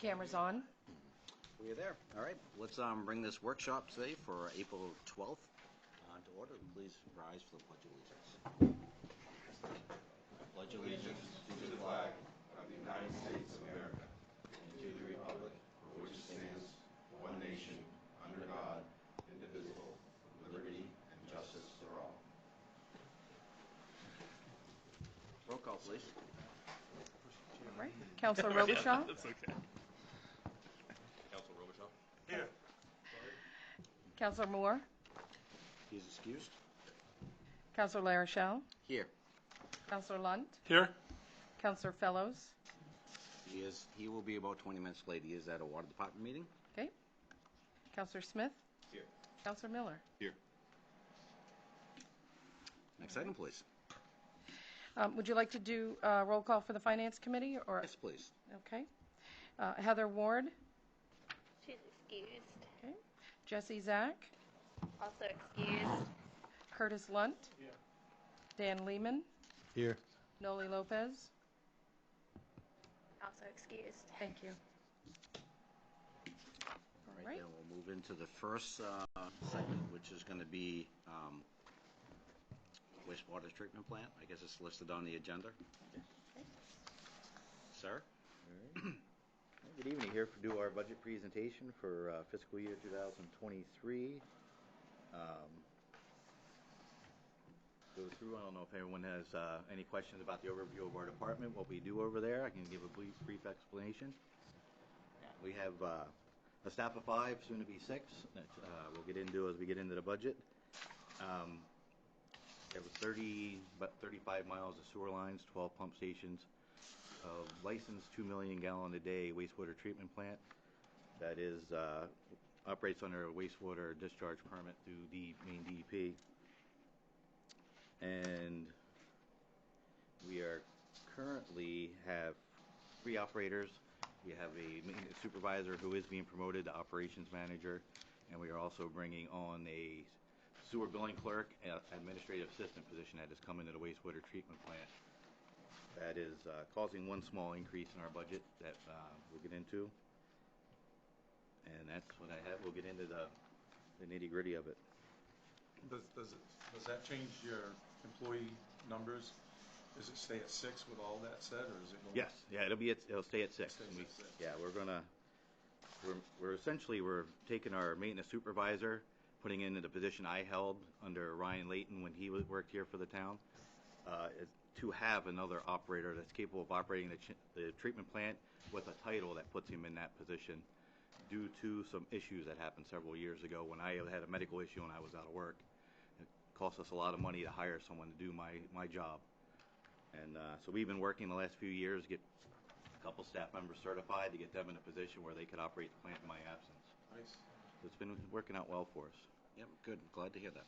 Camera's on. We are there. All right. Let's bring this workshop today for April 12th to order. Please rise for the Pledge of Allegiance. Pledge allegiance to the flag of the United States of America and to the republic for which it stands, one nation, under God, indivisible, with liberty and justice for all. Roll call, please. All right. Councilor Wkshp. That's okay. Councilor Wkshp. Here. Councilor Moore. He is excused. Councilor LaRochelle. Here. Councilor Lunt. Here. Councilor Fellows. He will be about 20 minutes late. He is at a water department meeting. Okay. Councilor Smith. Here. Councilor Miller. Here. Next item, please. Would you like to do a roll call for the Finance Committee? Or Yes, please. Okay. Heather Ward. She's excused. Okay. Jesse Zach. Also excused. Curtis Lunt. Here. Dan Lehman. Here. Noli Lopez. Also excused. Thank you. All right, then we'll move into the first segment, which is going to be wastewater treatment plant. I guess it's listed on the agenda. Sir? All right. Good evening. Here to do our budget presentation for fiscal year 2023. Go through. I don't know if everyone has any questions about the overview of our department, what we do over there. I can give a brief explanation. We have a staff of 5, soon to be 6, that we'll get into as we get into the budget. There was about 35 miles of sewer lines, 12 pump stations, licensed 2 million gallon a day wastewater treatment plant that is operates under a wastewater discharge permit through the main DEP. And we are currently have 3 operators. We have a maintenance supervisor who is being promoted to operations manager, and we are also bringing on a sewer billing clerk, administrative assistant position that has come into the wastewater treatment plant. That is causing one small increase in our budget that we'll get into. And that's what I have. We'll get into the nitty-gritty of it. Does that change your employee numbers? Does it stay at 6 with all that said, or is it going? Yes, yeah, it'll stay at 6. Stays at 6. Yeah, we're essentially taking our maintenance supervisor, putting into the position I held under Ryan Layton when he worked here for the town, to have another operator that's capable of operating the treatment plant with a title that puts him in that position, due to some issues that happened several years ago when I had a medical issue and I was out of work. It cost us a lot of money to hire someone to do my job. And so we've been working the last few years to get a couple staff members certified to get them in a position where they could operate the plant in my absence. Nice. So it's been working out well for us. Yep, good. Glad to hear that.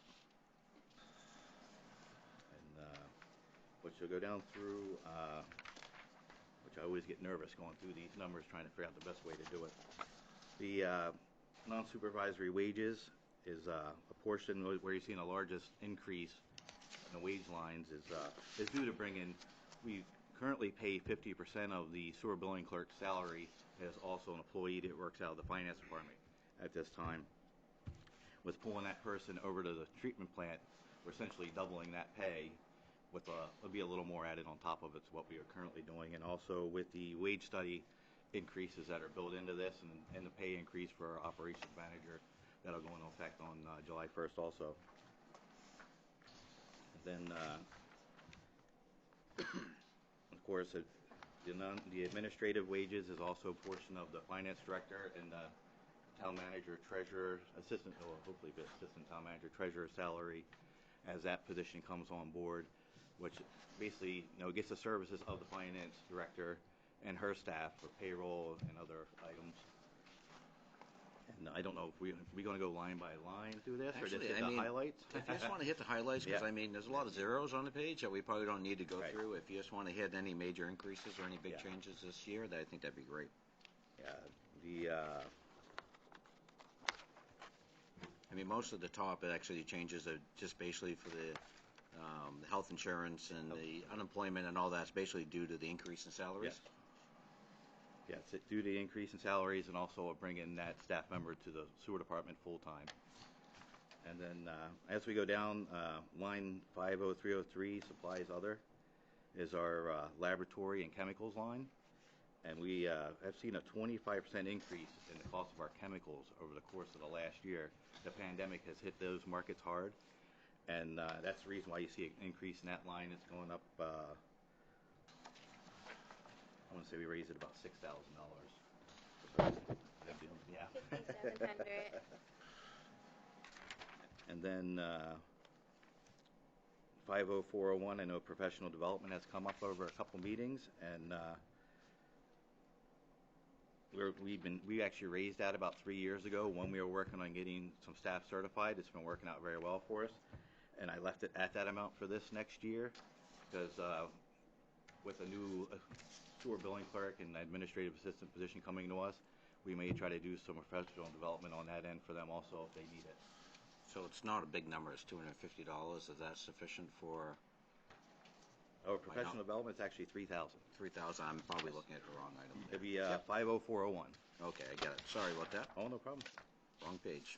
And which will go down through, which I always get nervous going through these numbers, trying to figure out the best way to do it. The non-supervisory wages is a portion where you're seeing the largest increase in the wage lines is due to bringing. We currently pay 50% of the sewer billing clerk's salary as also an employee that works out of the finance department at this time. With pulling that person over to the treatment plant, we're essentially doubling that pay. There'll be a little more added on top of it to what we are currently doing, and also with the wage study increases that are built into this, and the pay increase for our operations manager that'll go into effect on July 1st also. And then, of course, the administrative wages is also a portion of the finance director and the town manager, treasurer, assistant, well, hopefully the assistant town manager, treasurer salary as that position comes on board, which basically, gets the services of the finance director and her staff for payroll and other items. And I don't know if we're going to go line by line through this, or just hit the highlights. If you just want to hit the highlights, because Yeah. there's a lot of zeros on the page that we probably don't need to go Right. through. If you just want to hit any major increases or any big Yeah. changes this year, I think that'd be great. Yeah, Most of the top actually changes are just basically for the health insurance and the unemployment and all that's basically due to the increase in salaries. Yes. Yes, due to the increase in salaries and also bringing that staff member to the sewer department full-time. And then as we go down, line 50303, supplies other, is our laboratory and chemicals line. And we have seen a 25% increase in the cost of our chemicals over the course of the last year. The pandemic has hit those markets hard, and that's the reason why you see an increase in that line. It's going up, I want to say we raised it about $6,000. Yeah. 5,700. And then 50401, I know professional development has come up over a couple meetings, and we actually raised that about 3 years ago when we were working on getting some staff certified. It's been working out very well for us, and I left it at that amount for this next year because with a new sewer billing clerk and administrative assistant position coming to us, we may try to do some professional development on that end for them also if they need it. So it's not a big number, it's $250. Is that sufficient for Our professional development is actually $3,000. 3,000? I'm probably looking at the wrong item. It'd be 50401. Okay, I got it. Sorry about that. Oh, no problem. Wrong page.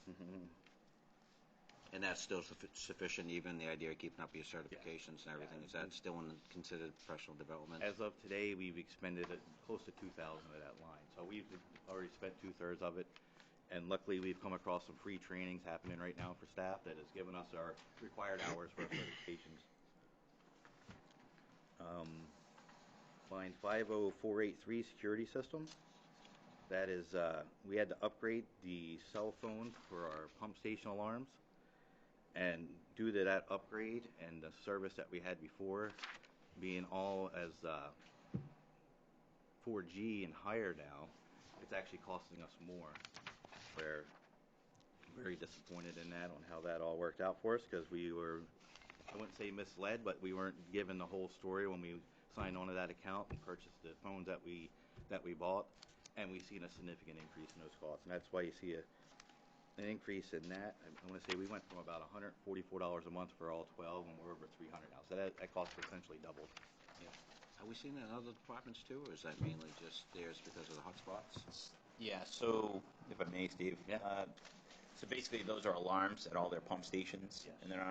And that's still sufficient, even the idea of keeping up your certifications and everything? Is that still considered professional development? As of today, we've expended close to $2,000 of that line. So we've already spent 2/3 of it. And luckily, we've come across some free trainings happening right now for staff that has given us our required hours for our certifications. Line 50483, security system. That is, we had to upgrade the cell phones for our pump station alarms. And due to that upgrade and the service that we had before, being all as 4G and higher now, it's actually costing us more. We're very disappointed in that, on how that all worked out for us, because we were, I wouldn't say misled, but we weren't given the whole story when we signed onto that account and purchased the phones that we bought, and we've seen a significant increase in those costs, and that's why you see an increase in that. I want to say we went from about $144 a month for all 12, and we're over $300 now, so that cost essentially doubled. Yeah. Have we seen that in other departments too, or is that mainly just theirs because of the hotspots? Yeah, so if I may, Steve. Yeah. So basically, those are alarms at all their pump stations, Yes. and they're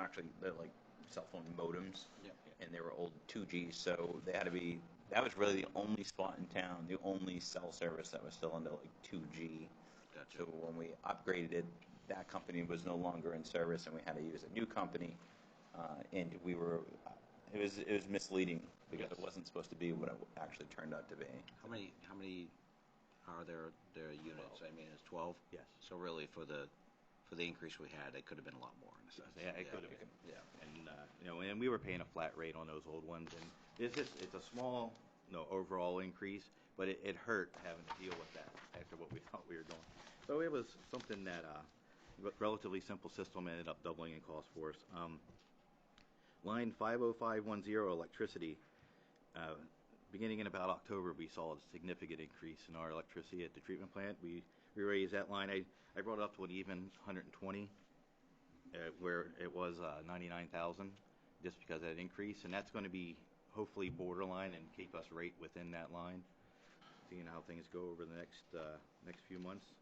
like cell phone modems, Yeah. and they were old 2Gs, so they had to be. That was really the only spot in town, the only cell service that was still under like 2G. Gotcha. So when we upgraded it, that company was no longer in service, and we had to use a new company, and we were. It was misleading because it wasn't supposed to be what it actually turned out to be. How many are there units? 12. I mean, it's 12? Yes. So really, for the increase we had, it could have been a lot more in a sense. Yeah, it could have been. Yeah. And and we were paying a flat rate on those old ones, and it's a small, overall increase, but it hurt having to deal with that after what we thought we were doing. So it was something that relatively simple system ended up doubling in cost for us. Line 50510, electricity. Beginning in about October, we saw a significant increase in our electricity at the treatment plant. We raised that line. I brought it up to an even 120, where it was 99,000, just because of that increase, and that's going to be hopefully borderline and keep us right within that line. Seeing how things go over the next few months.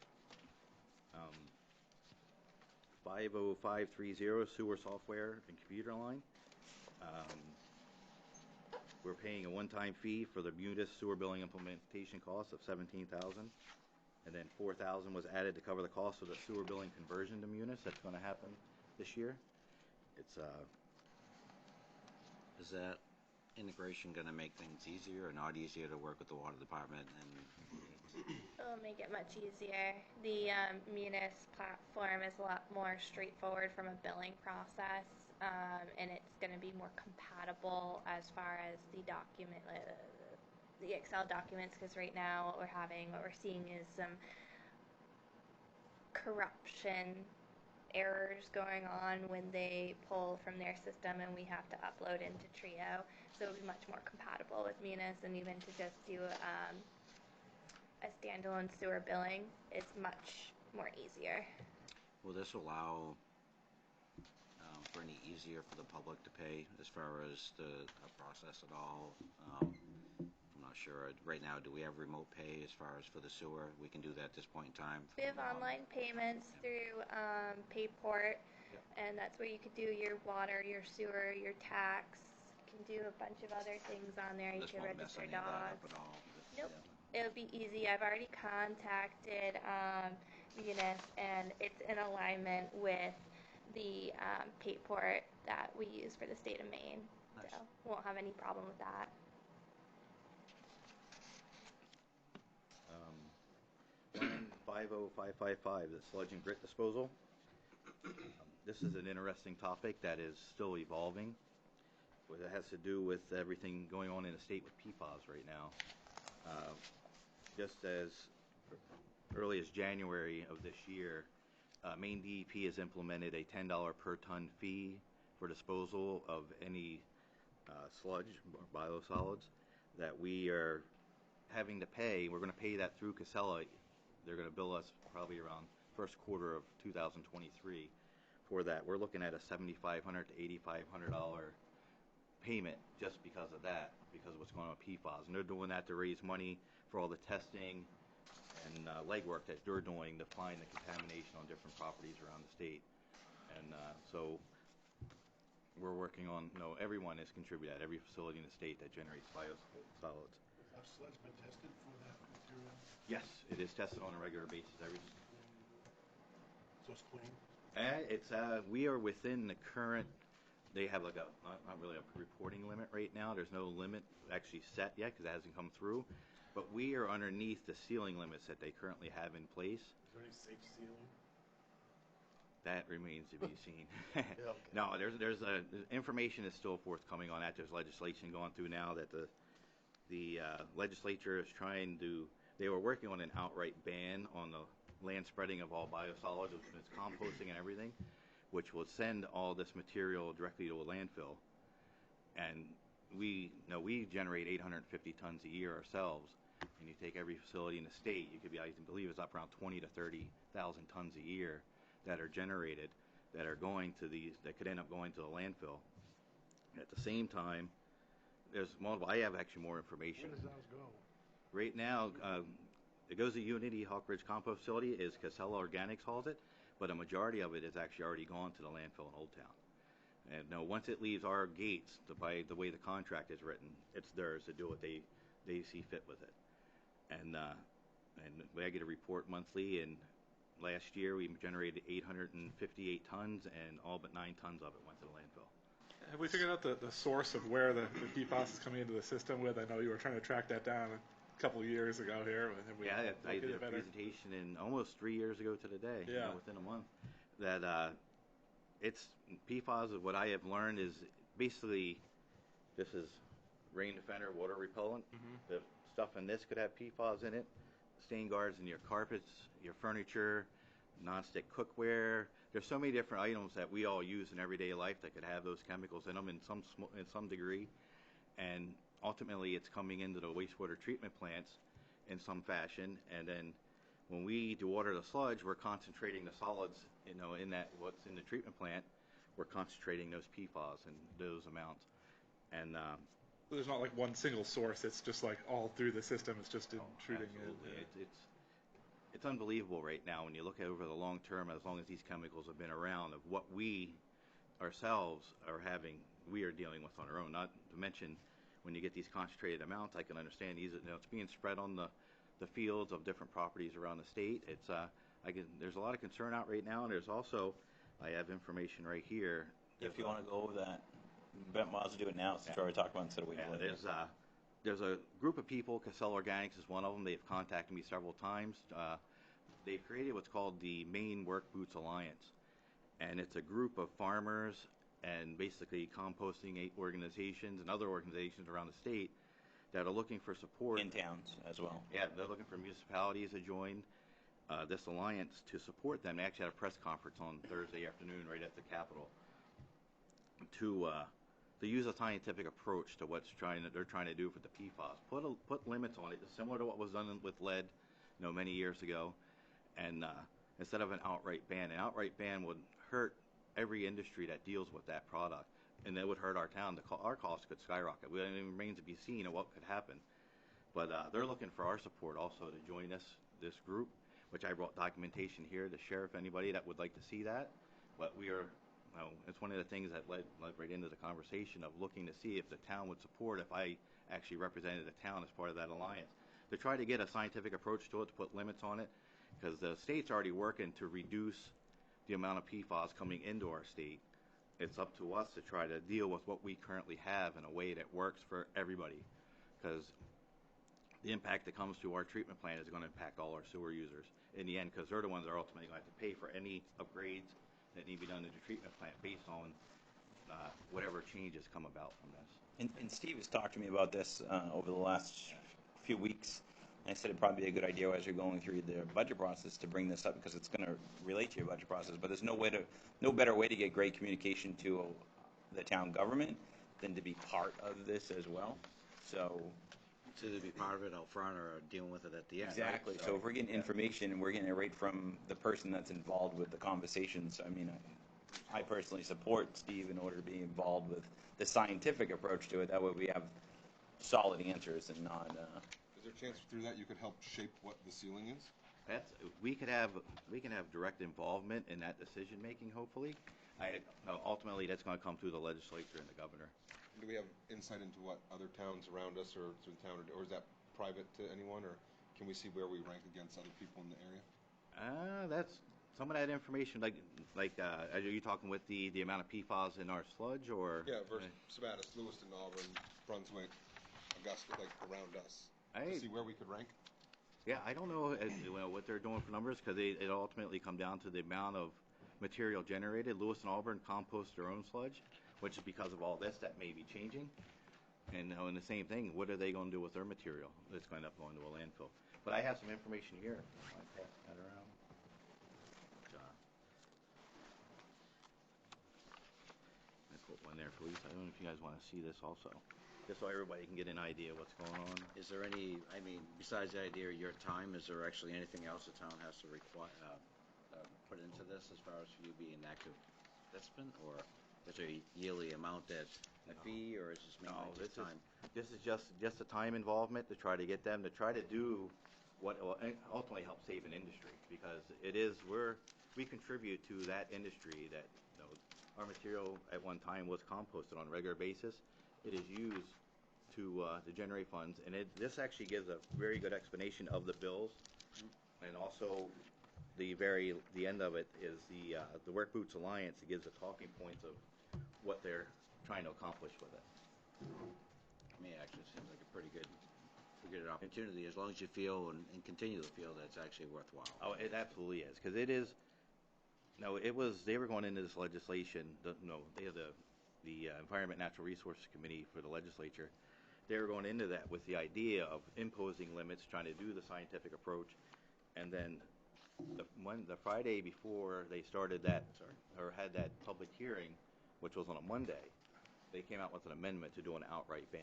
50530, sewer software and computer line. We're paying a one-time fee for the Munis sewer billing implementation cost of $17,000, and then $4,000 was added to cover the cost of the sewer billing conversion to Munis. That's going to happen this year. Is that integration going to make things easier or not easier to work with the water department? It'll make it much easier. The Munis platform is a lot more straightforward from a billing process, and it's going to be more compatible as far as the Excel documents, because right now what we're seeing is some corruption errors going on when they pull from their system and we have to upload into Trio. So it'll be much more compatible with Munis, and even to just do a standalone sewer billing is much more easier. Will this allow for any easier for the public to pay as far as the process at all from not sure. Right now, do we have remote pay as far as for the sewer? We can do that at this point in time? We have online payments through Payport, Yep. and that's where you could do your water, your sewer, your tax. You can do a bunch of other things on there. You This can won't mess register any of that up dogs. at all. Nope. It'll be easy. I've already contacted Munis, and it's in alignment with the Payport that we use for the state of Maine. Nice. So won't have any problem with that. Line 50555, the sludge and grit disposal. This is an interesting topic that is still evolving. It has to do with everything going on in the state with PFAS right now. Just as early as January of this year, Maine DEP has implemented a $10 per ton fee for disposal of any sludge or biosolids that we are having to pay. We're going to pay that through Casella. They're going to bill us probably around first quarter of 2023 for that. We're looking at a $7,500 to $8,500 payment just because of that, because of what's going on with PFAS. And they're doing that to raise money for all the testing and legwork that they're doing to find the contamination on different properties around the state. And so we're working on, everyone has contributed at every facility in the state that generates biosolids. Have sludge been tested for that material? Yes, it is tested on a regular basis. So it's clean? We are within the current. They have like not really a reporting limit right now. There's no limit actually set yet because it hasn't come through. But we are underneath the ceiling limits that they currently have in place. Is there any safe ceiling? That remains to be seen. Okay. No, there's information is still forthcoming on that. There's legislation going through now that the legislature is trying to. They were working on an outright ban on the land spreading of all biosolids, it's composting and everything, which will send all this material directly to a landfill. And we generate 850 tons a year ourselves. And you take every facility in the state, I believe it's up around 20 to 30,000 tons a year that are generated that are going to that could end up going to the landfill. At the same time, there's multiple. I have actually more information. Where does ours go? Right now, it goes to Unity Hawk Ridge Compost Facility. Is Casella Organics hauls it, but a majority of it is actually already gone to the landfill in Old Town. And no, once it leaves our gates, by the way the contract is written, it's theirs to do what they see fit with it. And I get a report monthly. And last year we generated 858 tons, and all but 9 tons of it went to the landfill. Have we figured out the source of where the PFAS is coming into the system with? I know you were trying to track that down a couple of years ago here. I did a presentation in almost 3 years ago to the day, within a month, that it's PFAS. What I have learned is basically this is rain defender, water repellent. Mm-hmm. The stuff in this could have PFAS in it. Stain guards in your carpets, your furniture, nonstick cookware. There's so many different items that we all use in everyday life that could have those chemicals in them in some degree, and ultimately it's coming into the wastewater treatment plants in some fashion. And then when we dewater the sludge, we're concentrating the solids, in that what's in the treatment plant. We're concentrating those PFAS and those amounts. And there's not like one single source. It's just like all through the system. It's just intruding in. It's unbelievable right now when you look at over the long term, as long as these chemicals have been around, of what we ourselves we are dealing with on our own. Not to mention when you get these concentrated amounts, I can understand these. It's being spread on the fields of different properties around the state. There's a lot of concern out right now, and there's also, I have information right here. If you want to go over that, Ben, might as well do it now since we already talked about it instead of waiting. There's a group of people, Casella Organics is one of them. They've contacted me several times. They've created what's called the Maine Work Boots Alliance, and it's a group of farmers and basically composting organizations and other organizations around the state that are looking for support. In towns as well. Yeah, they're looking for municipalities to join this alliance to support them. They actually had a press conference on Thursday afternoon right at the Capitol to use a scientific approach to they're trying to do for the PFAS. Put limits on it, similar to what was done with lead, many years ago, and instead of an outright ban. An outright ban would hurt every industry that deals with that product, and that would hurt our town. Our costs could skyrocket. It remains to be seen of what could happen. But they're looking for our support also to join this group, which I brought documentation here to share if anybody that would like to see that. But we are, it's one of the things that led right into the conversation of looking to see if the town would support if I actually represented the town as part of that alliance. To try to get a scientific approach to it, to put limits on it, because the state's already working to reduce the amount of PFAS coming into our state. It's up to us to try to deal with what we currently have in a way that works for everybody, because the impact that comes to our treatment plant is going to impact all our sewer users in the end, because they're the ones that are ultimately going to have to pay for any upgrades that need to be done to the treatment plant based on whatever changes come about from this. And Steve has talked to me about this over the last few weeks. And I said it'd probably be a good idea as you're going through the budget process to bring this up because it's going to relate to your budget process. But there's no better way to get great communication to the town government than to be part of this as well. So It's either be part of it out front or dealing with it at the end. exactly. Right? So if we're getting information and we're getting it right from the person that's involved with the conversations, I mean, I personally support Steve in order to be involved with the scientific approach to it. That way we have solid answers and not. Is there a chance through that you could help shape what the ceiling is? We can have direct involvement in that decision making. Hopefully, ultimately that's going to come through the legislature and the governor. Do we have insight into what other towns around us or through the town, or is that private to anyone, or can we see where we rank against other people in the area? That's some of that information. Are you talking with the amount of PFAS in our sludge, or? Yeah, versus Sabattis, Lewiston, Auburn, Brunswick, Augusta, like around us. To see where we could rank. Yeah, I don't know what they're doing for numbers because it ultimately come down to the amount of material generated. Lewis and Auburn compost their own sludge, which is because of all this that may be changing. And the same thing, what are they going to do with their material that's going to end up going to a landfill? But I have some information here. I pass that around. I put one there for you. I don't know if you guys want to see this also, just so everybody can get an idea of what's going on. Is there any, besides the idea of your time, is there actually anything else the town has to put into this as far as you being an active participant, or is there a yearly amount that's a fee, or is this mainly just time? This is just the time involvement to try to get them to try to do what will ultimately help save an industry, because we contribute to that industry that our material at one time was composted on a regular basis. It is used to generate funds, and this actually gives a very good explanation of the bills, and also the end of it is the Work Boots Alliance. It gives the talking points of what they're trying to accomplish with it. To me, it actually seems like a pretty good opportunity, as long as you feel and continue to feel that it's actually worthwhile. Oh, it absolutely is, because it is. No, it was. They were going into this legislation. They have the Environment Natural Resources Committee for the legislature. They were going into that with the idea of imposing limits, trying to do the scientific approach, and then the Friday before they started that, or had that public hearing, which was on a Monday, they came out with an amendment to do an outright ban.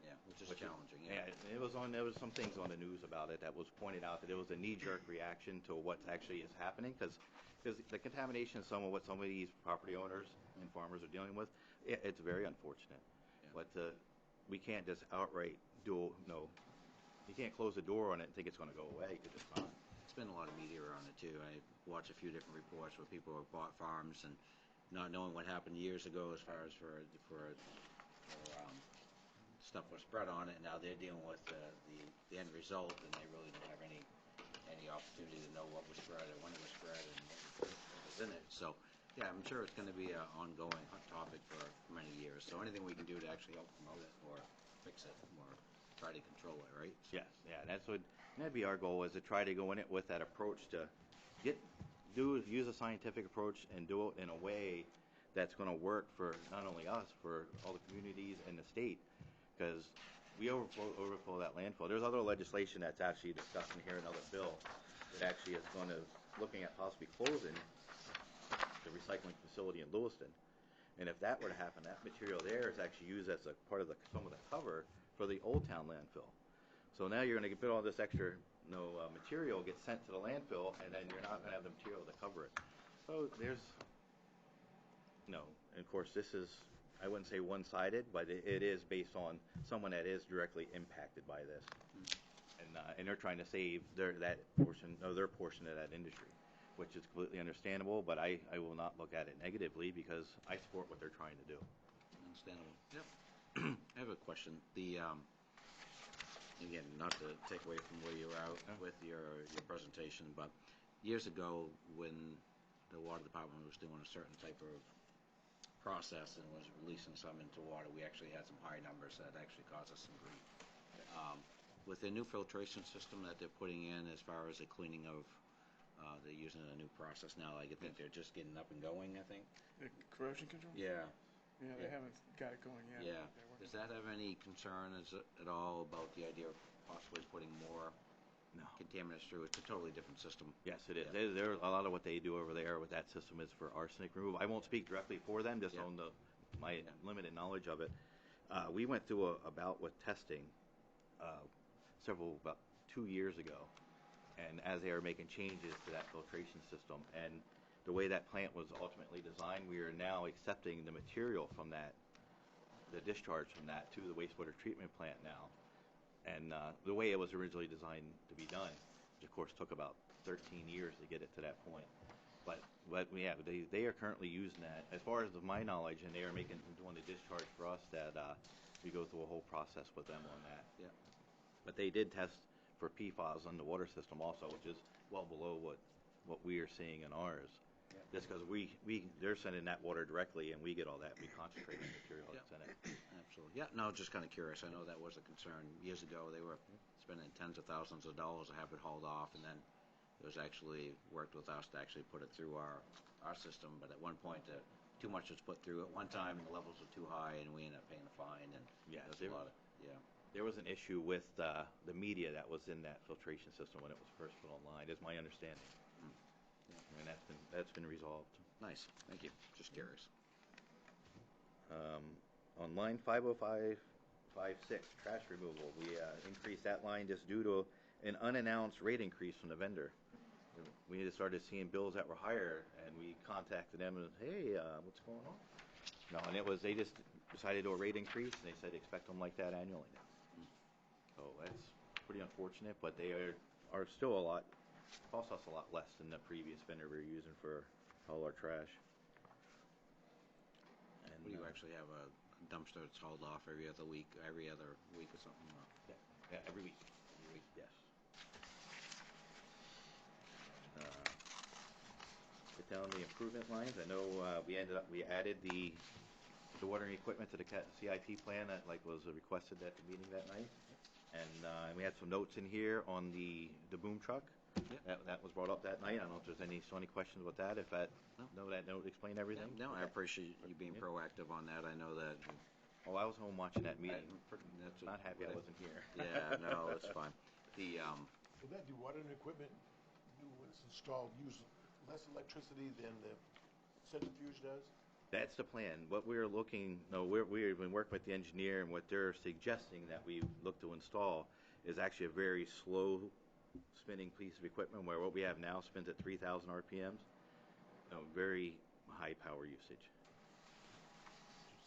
Yeah, which is challenging. Yeah, there was some things on the news about it that was pointed out that it was a knee-jerk reaction to what actually is happening, because the contamination of some of these property owners and farmers are dealing with, it's very unfortunate. Yeah. But we can't just outright you can't close the door on it and think it's going to go away, because it's not. It's been a lot of media around it too. I watched a few different reports where people have bought farms and not knowing what happened years ago as far as for stuff was spread on it, and now they're dealing with the end result, and they really don't have any opportunity to know what was spread or when it was spread and what was in it. So, yeah, I'm sure it's going to be an ongoing hot topic for many years. So anything we can do to actually help promote it or fix it or try to control it, right? So. Yes, yeah, that'd be our goal, is to try to go in it with that approach to use a scientific approach and do it in a way that's going to work for not only us, for all the communities and the state, because we overflow that landfill. There's other legislation that's actually discussing here, another bill that actually is going to looking at possibly closing the recycling facility in Lewiston. And if that were to happen, that material there is actually used as a part of some of the cover for the Old Town landfill. So now you're going to get all this extra material gets sent to the landfill, and then you're not going to have the material to cover it. So there's and of course this is, I wouldn't say one-sided, but it is based on someone that is directly impacted by this. And they're trying to save their portion of that industry, which is completely understandable, but I will not look at it negatively because I support what they're trying to do. Understandable. Yep. I have a question. Again, not to take away from where you were out with your presentation, but years ago when the water department was doing a certain type of process and was releasing some into water, we actually had some high numbers that actually caused us some grief. With the new filtration system that they're putting in as far as the cleaning of, they're using a new process now. I think they're just getting up and going, I think. The corrosion control? Yeah. Yeah, they haven't got it going yet. Yeah. Does that have any concern at all about the idea of possibly putting more contaminants through? It's a totally different system. Yes, it is. Yeah. There, a lot of what they do over there with that system is for arsenic removal. I won't speak directly for them, just on my limited knowledge of it. We went through a bout with testing about 2 years ago, and as they were making changes to that filtration system, and the way that plant was ultimately designed, we are now accepting the material from that, the discharge from that, to the wastewater treatment plant now. And the way it was originally designed to be done, which of course took about 13 years to get it to that point. But they are currently using that, as far as my knowledge, and they are doing the discharge for us. That we go through a whole process with them on that. Yeah. But they did test for PFAS on the water system also, which is well below what we are seeing in ours. Yeah. Just because they're sending that water directly, and we get all that reconcentrated material that's in it. Absolutely. Yeah, no, just kind of curious. I know that was a concern. Years ago, they were spending tens of thousands of dollars to have it hauled off, and then it was actually worked with us to actually put it through our system. But at one point, too much was put through at one time, and the levels were too high, and we ended up paying a fine. And there was an issue with the media that was in that filtration system when it was first put online, is my understanding. And that's been resolved. Nice. Thank you. Just curious. On line 50556, trash removal, we increased that line just due to an unannounced rate increase from the vendor. We just started seeing bills that were higher, and we contacted them and, hey, what's going on? No, and they just decided to do a rate increase, and they said expect them like that annually now. So that's pretty unfortunate, but they are still cost us a lot less than the previous vendor we were using for all our trash. And you actually have a dumpster that's hauled off every other week or something? Yeah, every week. Yes. Get down the improvement lines. I know we added the watering equipment to the CIP plan that was requested at the meeting that night. And we had some notes in here on the boom truck. Yep. That was brought up that night. I don't know if there's any questions about that. If that note explained everything. No, I appreciate you being proactive on that. I know that. Oh, I was home watching that meeting. Not happy I wasn't here. Yeah, no, it's fine. Will that dewatering equipment, when it's installed, use less electricity than the centrifuge does? That's the plan. What we're looking, we've been working with the engineer, and what they're suggesting that we look to install is actually a very slow spinning piece of equipment, where what we have now spins at 3,000 RPMs. Very high power usage.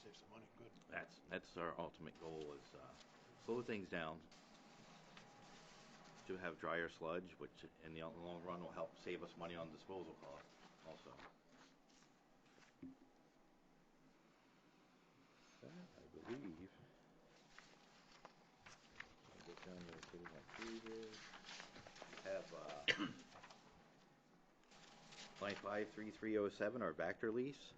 Save some money, good. That's our ultimate goal, is slow things down to have drier sludge, which in the long run will help save us money on disposal costs also. I believe I'll get down there pretty much through here. We have line 53307, our Vector lease.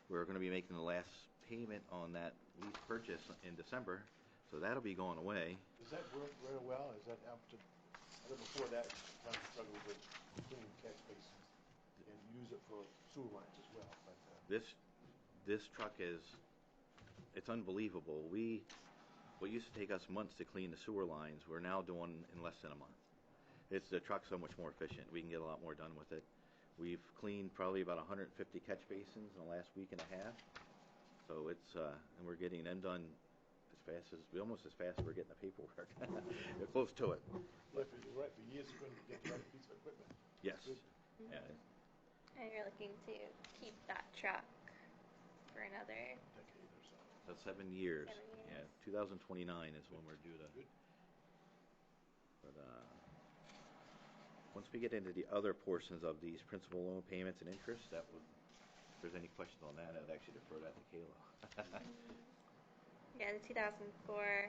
We're going to be making the last payment on that lease purchase in December, so that'll be going away. Does that work very well? Is that after? I know before that, I struggled with cleaning catch basins and use it for sewer lines as well. But This truck it's unbelievable. What used to take us months to clean the sewer lines, we're now doing in less than a month. The truck's so much more efficient. We can get a lot more done with it. We've cleaned probably about 150 catch basins in the last week and a half. So and we're getting them done almost as fast as we're getting the paperwork. They're close to it. If you're right, for years you're going to get the right piece of equipment. Yes. Good. Yeah. And you're looking to keep that truck for another Decade or so. About 7 years. 7 years. Yeah, 2029 is when we're due to. Good. But once we get into the other portions of these principal loan payments and interest, that would, if there's any questions on that, I'd actually defer that to Kayla. Yeah, the 2004,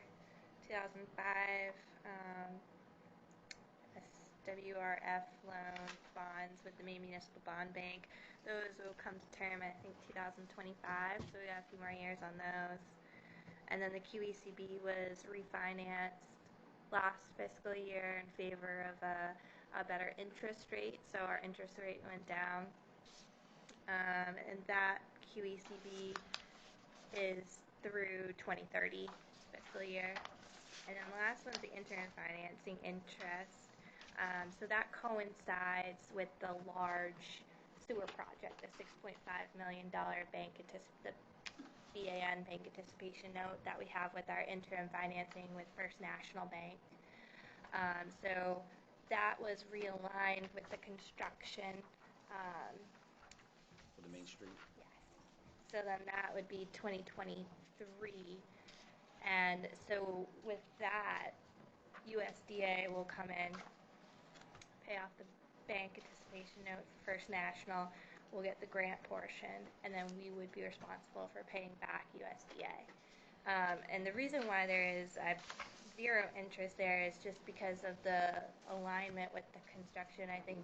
2005 WRF loan bonds with the Maine Municipal Bond Bank. Those will come to term, I think, 2025, so we got a few more years on those. And then the QECB was refinanced last fiscal year in favor of a better interest rate, so our interest rate went down. And that QECB is through 2030 fiscal year. And then the last one's the interim financing interest. So that coincides with the large sewer project, the $6.5 million the BAN bank anticipation note that we have with our interim financing with First National Bank. So that was realigned with the construction. For the Main Street? Yes. So then that would be 2023. And so with that, USDA will come in, pay off the bank anticipation note for First National, we'll get the grant portion, and then we would be responsible for paying back USDA. And the reason why there is zero interest there is just because of the alignment with the construction. I think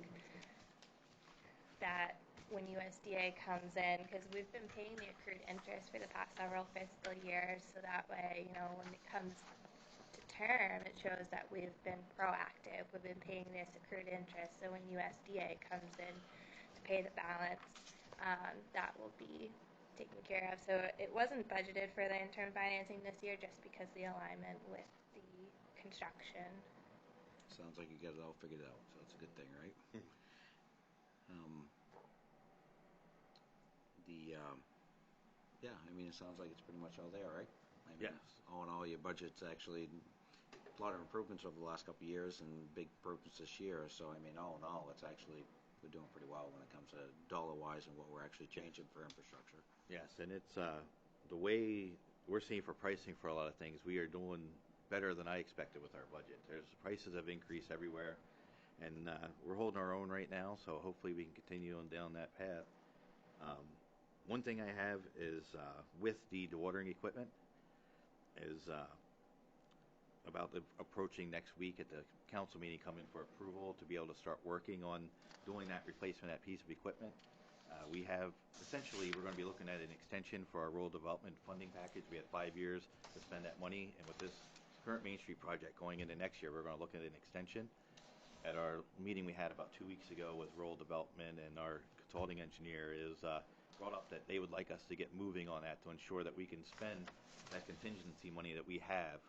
that when USDA comes in, because we've been paying the accrued interest for the past several fiscal years, so that way, when it comes to term, it shows that we've been proactive. We've been paying this accrued interest, so when USDA comes in to pay the balance, that will be taken care of. So it wasn't budgeted for the interim financing this year just because the alignment with the construction. Sounds like you got it all figured out, so it's a good thing, right? Yeah, I mean, it sounds like it's pretty much all there, right? I mean, Yes. All in all, your budget's actually a lot of improvements over the last couple of years and big improvements this year. So, I mean, all in all, it's actually, we're doing pretty well when it comes to dollar-wise and what we're actually changing for infrastructure. Yes, and it's the way we're seeing for pricing for a lot of things, we are doing better than I expected with our budget. Prices have increased everywhere, and we're holding our own right now, so hopefully we can continue on down that path. One thing I have is with the dewatering equipment is about approaching next week at the council meeting, coming for approval to be able to start working on doing that replacement, that piece of equipment. We have, essentially, we're going to be looking at an extension for our rural development funding package. We had 5 years to spend that money, and with this current Main Street project going into next year, we're going to look at an extension. At our meeting we had about 2 weeks ago with rural development, and our consulting engineer is brought up that they would like us to get moving on that to ensure that we can spend that contingency money that we have,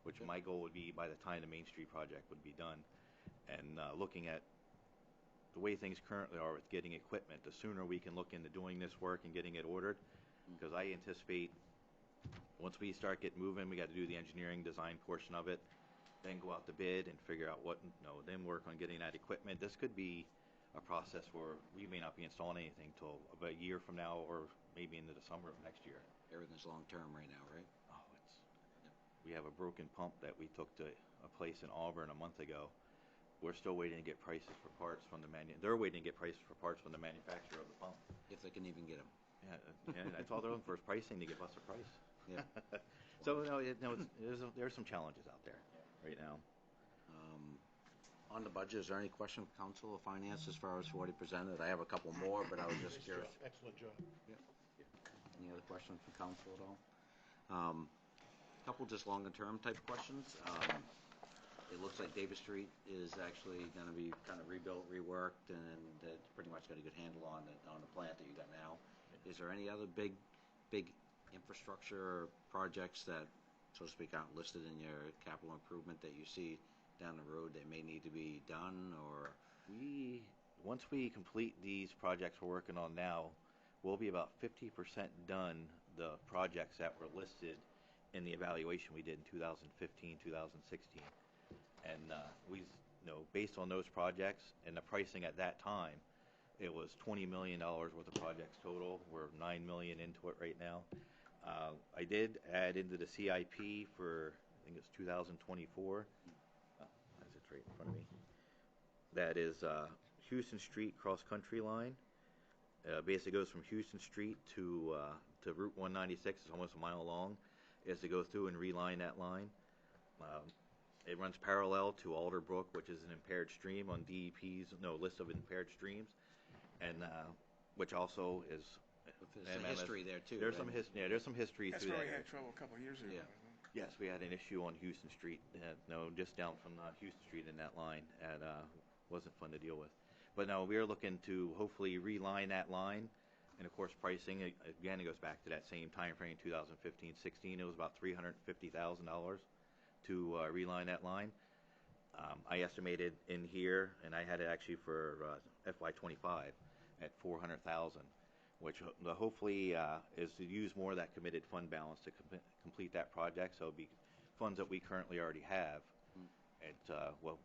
which my goal would be by the time the Main Street project would be done. And looking at the way things currently are with getting equipment, the sooner we can look into doing this work and getting it ordered, because I anticipate once we start getting moving, we got to do the engineering design portion of it, then go out to bid and figure out what, then work on getting that equipment. This could be a process where we may not be installing anything till about a year from now, or maybe into the summer of next year. Everything's long-term right now, right? Oh, we have a broken pump that we took to a place in Auburn a month ago. We're still waiting to get prices for parts from the they're waiting to get prices for parts from the manufacturer of the pump. If they can even get them. Yeah, and I told them for pricing to give us a price. Yeah. So there's some challenges out there right now. On the budget, is there any question of council or finance as far as what he presented? I have a couple more, but I was just curious. Excellent job. Any other questions from council at all? A couple just longer-term type questions. It looks like Davis Street is actually going to be kind of rebuilt, reworked, and it's pretty much got a good handle on the plant that you got now. Is there any other big infrastructure projects that, so to speak, aren't listed in your capital improvement that you see down the road that may need to be done? Or once we complete these projects we're working on now, we'll be about 50% done the projects that were listed in the evaluation we did in 2015, 2016. And based on those projects and the pricing at that time, it was $20 million worth of projects total. We're $9 million into it right now. I did add into the CIP for, I think it's 2024. That's it right in front of me. That is Houston Street cross-country line. Basically goes from Houston Street to Route 196. It's almost a mile long. Is to go through and reline that line. It runs parallel to Alderbrook, which is an impaired stream on DEP's list of impaired streams, and which also is. There's some history there too. There's some history. Yeah, there's some history That's through where that. we had trouble a couple of years ago. Yeah. Yes, we had an issue on Houston Street. Just down from Houston Street in that line, and wasn't fun to deal with. But no, we are looking to hopefully reline that line, and of course, pricing again it goes back to that same time frame, 2015-16. It was about $350,000 to reline that line. I estimated in here, and I had it actually for FY25 at $400,000, which hopefully is to use more of that committed fund balance to complete that project. So it'll be funds that we currently already have. It will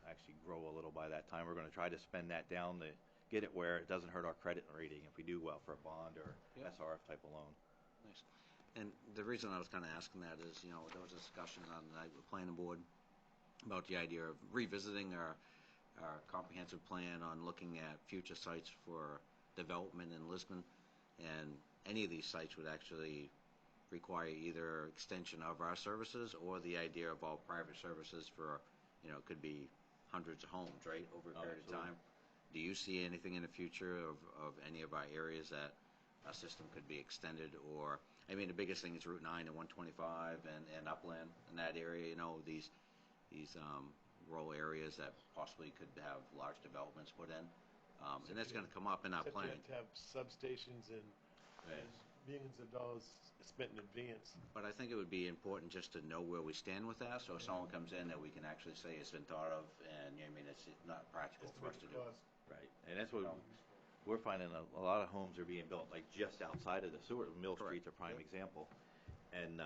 actually grow a little by that time. We're going to try to spend that down to get it where it doesn't hurt our credit rating if we do well for a bond or SRF type of loan. Nice. And the reason I was kind of asking that is, there was a discussion on the night with the planning board about the idea of revisiting our comprehensive plan on looking at future sites for development in Lisbon, and any of these sites would actually require either extension of our services or the idea of all private services for, it could be hundreds of homes, right, over a period of time. Do you see anything in the future of any of our areas that a system could be extended? Or, I mean, the biggest thing is Route 9 and 125 and Upland in that area, these rural areas that possibly could have large developments put in. And that's going to come up in our plan. You have to have substations and millions of dollars spent in advance. But I think it would be important just to know where we stand with that, so if someone comes in that we can actually say it's been thought of, and it's not practical for us to do. Right, and that's what we're finding. A lot of homes are being built like just outside of the sewer. Mill Street's a prime example, and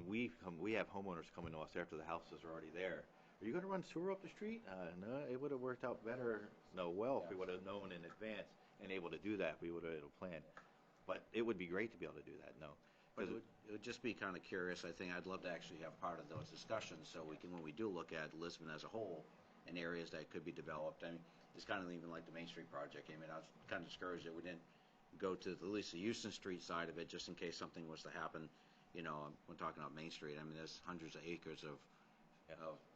we have homeowners coming to us after the houses are already there. Are you going to run sewer up the street? No, it would have worked out better. If we would have known in advance and able to do that, we would have planned. But it would be great to be able to do that. But it would just be kind of curious. I think I'd love to actually have part of those discussions so we can, when we do look at Lisbon as a whole and areas that could be developed. I mean, it's kind of even like the Main Street project. I mean, I was kind of discouraged that we didn't go to at least the Houston Street side of it, just in case something was to happen. We're talking about Main Street. I mean, there's hundreds of acres of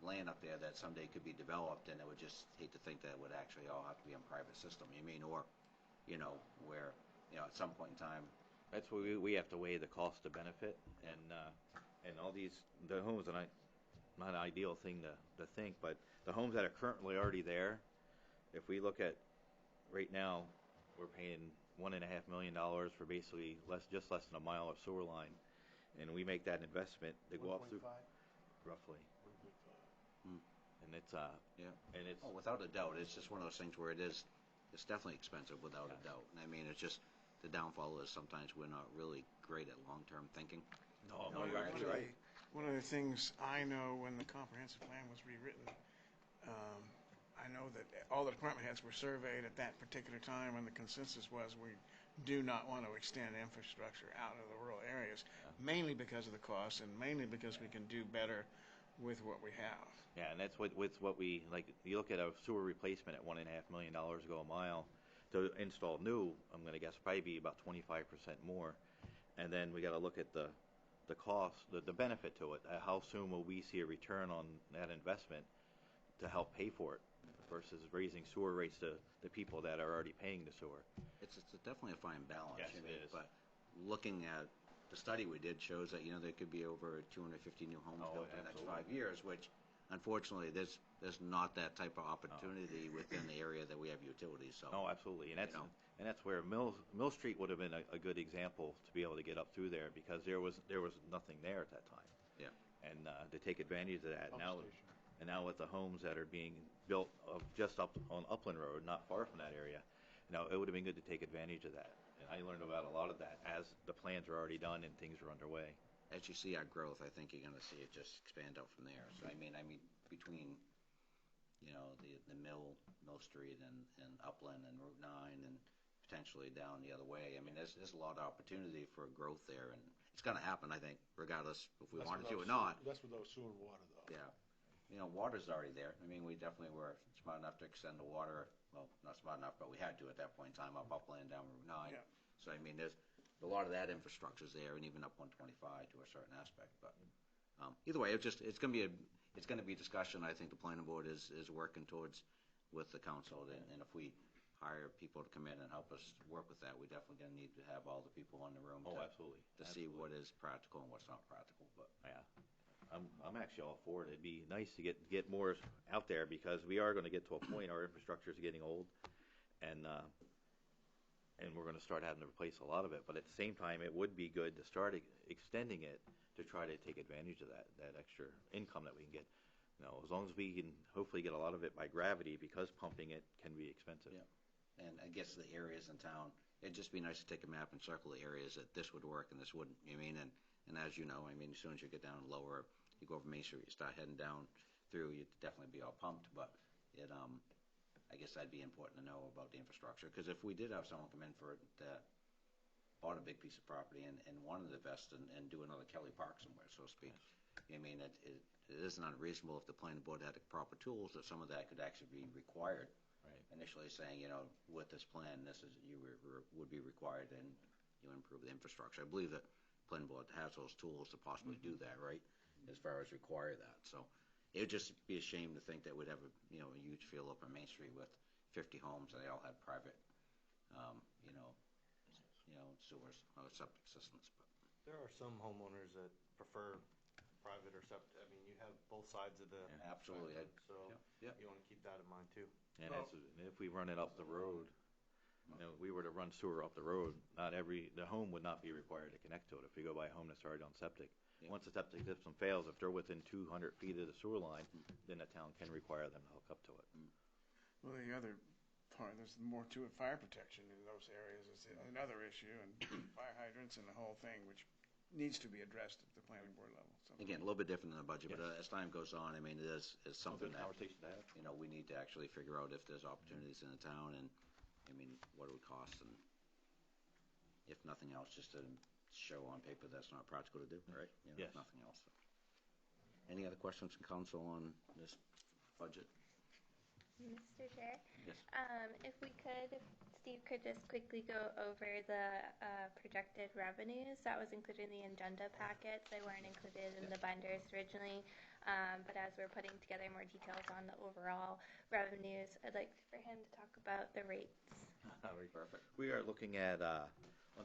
land up there that someday could be developed, and I would just hate to think that it would actually all have to be on private system. Or, where, at some point in time. That's where we have to weigh the cost to benefit, and all the homes, and not an ideal thing to think, but the homes that are currently already there, if we look at right now, we're paying $1.5 million for basically just less than a mile of sewer line, and we make that investment to go up through roughly. And it's and it's without a doubt, it's just one of those things where it's definitely expensive without a doubt. And I mean, it's just the downfall is sometimes we're not really great at long-term thinking. One of the things I know when the comprehensive plan was rewritten, I know that all the department heads were surveyed at that particular time, and the consensus was we do not want to extend infrastructure out of the rural areas, mainly because of the cost and mainly because we can do better with what we have. Yeah, and that's what we like. You look at a sewer replacement at $1.5 million to go a mile. To install new, I'm going to guess probably be about 25% more, and then we got to look at the cost, the benefit to it. How soon will we see a return on that investment to help pay for it, versus raising sewer rates to the people that are already paying the sewer? It's definitely a fine balance. Yes, it is. But looking at the study we did shows that there could be over 250 new homes built in the next 5 years, which unfortunately there's not that type of opportunity within the area that we have utilities. So no, absolutely, and that's where Mill Street would have been a good example to be able to get up through there, because there was nothing there at that time. Yeah. And to take advantage of that now. And now with the homes that are being built just up on Upland Road, not far from that area, it would have been good to take advantage of that. And I learned about a lot of that as the plans are already done and things are underway. As you see our growth, I think you're going to see it just expand out from there. So I mean between the Mill Street and Upland and Route 9 and potentially down the other way. I mean, there's a lot of opportunity for growth there, and it's going to happen, I think, regardless if we wanted to or not. That's without sewer and water, though. Yeah. You know, water's already there. I mean, we definitely were smart enough to extend the water. Well, not smart enough, but we had to at that point in time up upland down Route 9. Yeah. So, I mean, there's a lot of that infrastructure's there, and even up 125 to a certain aspect. But either way, it's going to be a discussion. I think the planning board is working towards with the council, and if we hire people to come in and help us work with that, we definitely going to need to have all the people in the room Absolutely. to see what is practical and what's not practical. But Yeah, I'm actually all for it. It'd be nice to get more out there because we are going to get to a point our infrastructure is getting old, and we're going to start having to replace a lot of it. But at the same time, it would be good to start extending it to try to take advantage of that extra income that we can get. You know, as long as we can hopefully get a lot of it by gravity, because pumping it can be expensive. Yeah. And I guess the areas in town, it'd just be nice to take a map and circle the areas that this would work and this wouldn't. You mean, and as you know, I mean, as soon as you get down lower, you go over Main Street, you start heading down through, you'd definitely be all pumped. But I guess that'd be important to know about the infrastructure, because if we did have someone come in for that bought a big piece of property and wanted to invest and do another Kelly Park somewhere, so to speak. I mean, it isn't unreasonable if the planning board had the proper tools that some of that could actually be required. Right. Initially saying, you know, with this plan, this is would be required, and you improve the infrastructure. I believe that planning board has those tools to possibly do that, right? As far as require that. So it would just be a shame to think that we'd have a huge field up on Main Street with 50 homes and they all had private, sewers or septic systems. But There are some homeowners that prefer private or septic. I mean, you have both sides of the absolutely. So Yeah. you want to keep that in mind too. And if we run it up the road, we were to run sewer up the road, the home would not be required to connect to it. If we go by a home that's already on septic, once the septic system fails, if they're within 200 feet of the sewer line, then the town can require them to hook up to it. Well, the other part, there's more to it. Fire protection in those areas is another issue, and fire hydrants and the whole thing, which needs to be addressed at the planning board level. So. Again, a little bit different than the budget, but as time goes on, I mean, it is something that conversation to have. We need to actually figure out if there's opportunities in the town, and I mean, what it would cost, and if nothing else, just to show on paper that's not practical to do, right? Yes. If nothing else. Any other questions from council on this budget? Mr. Chair? Yes. If Steve could just quickly go over the projected revenues that was included in the agenda packets. They weren't included in the binders originally, but as we're putting together more details on the overall revenues, I'd like for him to talk about the rates. Perfect. We are looking at, on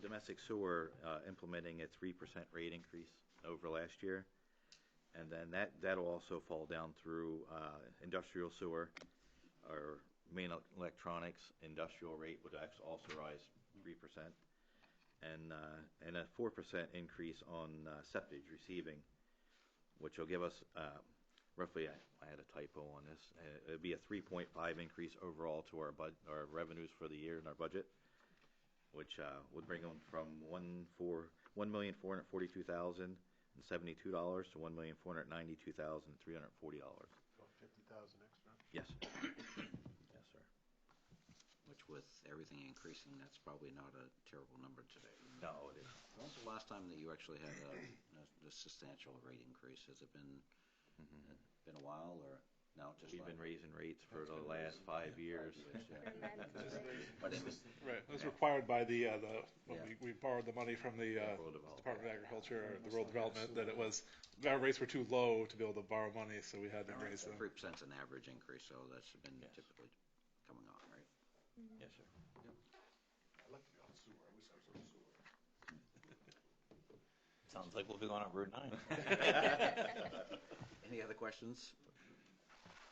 domestic sewer, implementing a 3% rate increase over last year. And then that'll also fall down through industrial sewer. Our main electronics industrial rate would actually also rise 3%. And a 4% increase on septic receiving, which will give us roughly, I had a typo on this, it would be a 3.5 increase overall to our revenues for the year in our budget, which would bring them from $1,442,072 to $1,492,340. About 50,000 extra. Yes. Yes, sir. Which, with everything increasing, that's probably not a terrible number today. No, it isn't. When's the last time that you actually had a substantial rate increase? Has it been been a while, or no? Just We've been raising rates for the last 5 years. But Right, it was required by when we borrowed the money from the Department of Agriculture or the Rural Development, that our rates were too low to be able to borrow money, so we had to raise them. 3% is an average increase, so that's been typically coming on, right? Yes, sir. I'd like to be on sewer. I wish I was on sewer. Sounds like we'll be going on Route 9. Any other questions?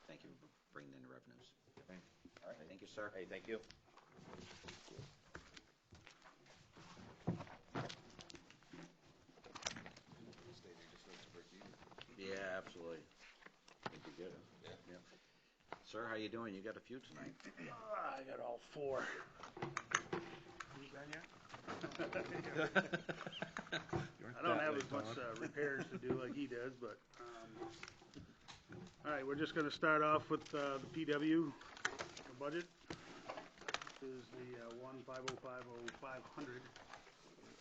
Thank you for bringing in the revenues. All right, thank you, sir. Hey, thank you. Yeah, absolutely. It'd be good. Yeah. Sir, how you doing? You got a few tonight. I got all four. You done yet? I don't have as much repairs to do like he does, but, all right, we're just gonna start off with the PW budget. is the 15050-500.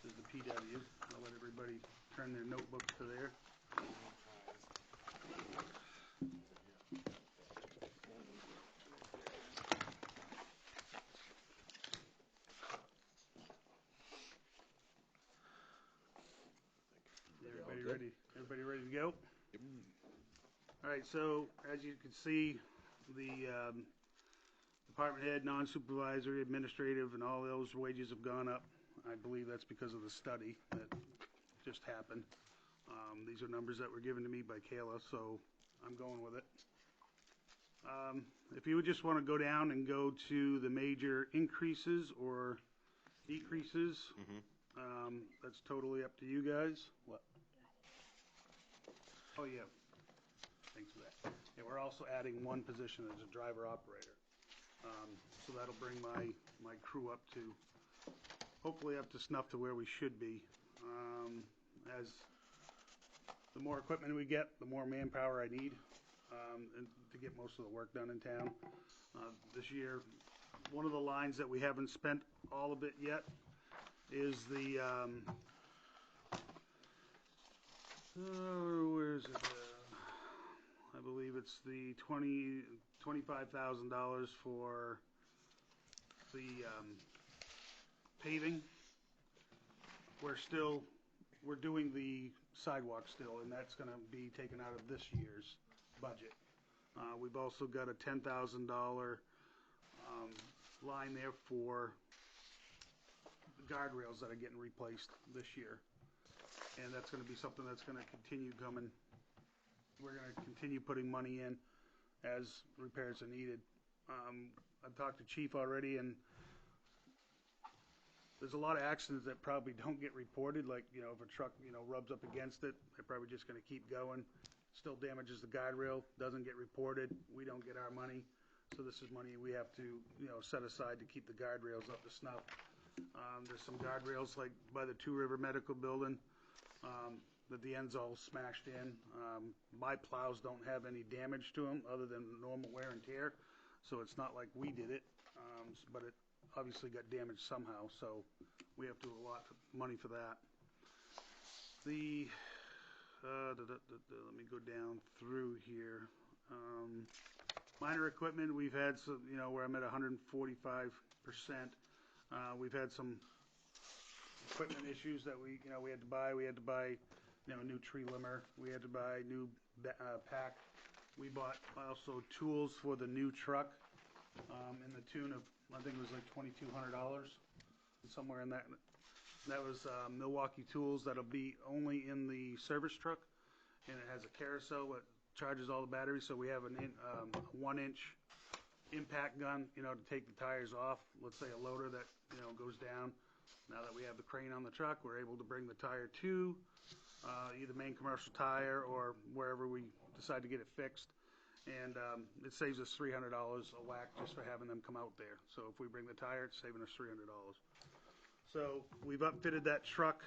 This is the PW. I'll let everybody turn their notebook to there. Everybody ready to go? All right, so as you can see, the department head, non-supervisory, administrative, and all those wages have gone up. I believe that's because of the study that just happened. These are numbers that were given to me by Kayla, so I'm going with it. If you would just want to go down and go to the major increases or decreases, that's totally up to you guys. What? Oh, yeah. Thanks for that. And we're also adding one position as a driver operator. So that'll bring my crew up to, hopefully up to snuff to where we should be. As the more equipment we get, the more manpower I need and to get most of the work done in town. This year, one of the lines that we haven't spent all of it yet is the, where is it? I believe it's the $25,000 for the paving. We're doing the sidewalk still, and that's going to be taken out of this year's budget. We've also got a $10,000 line there for the guardrails that are getting replaced this year. And that's going to be something that's going to continue coming. We're going to continue putting money in as repairs are needed. I've talked to Chief already, and there's a lot of accidents that probably don't get reported. Like, if a truck, rubs up against it, they're probably just going to keep going. Still damages the guardrail, doesn't get reported. We don't get our money. So this is money we have to, set aside to keep the guardrails up to snuff. There's some guardrails like by the Two River Medical Building that the end's all smashed in. My plows don't have any damage to them other than normal wear and tear, so it's not like we did it, but it obviously got damaged somehow, so we have to allot money for that. Let me go down through here. Minor equipment, we've had some, where I'm at 145%. We've had some equipment issues that we had to buy. We had to buy, a new tree limber. We had to buy new pack. We bought also tools for the new truck in the tune of, I think it was like $2,200, somewhere in that. That was Milwaukee tools that'll be only in the service truck, and it has a carousel that charges all the batteries. So we have a 1-inch impact gun, to take the tires off. Let's say a loader that goes down. Now that we have the crane on the truck, we're able to bring the tire to either main commercial tire or wherever we decide to get it fixed. And it saves us $300 a whack just for having them come out there. So if we bring the tire, it's saving us $300. So we've upfitted that truck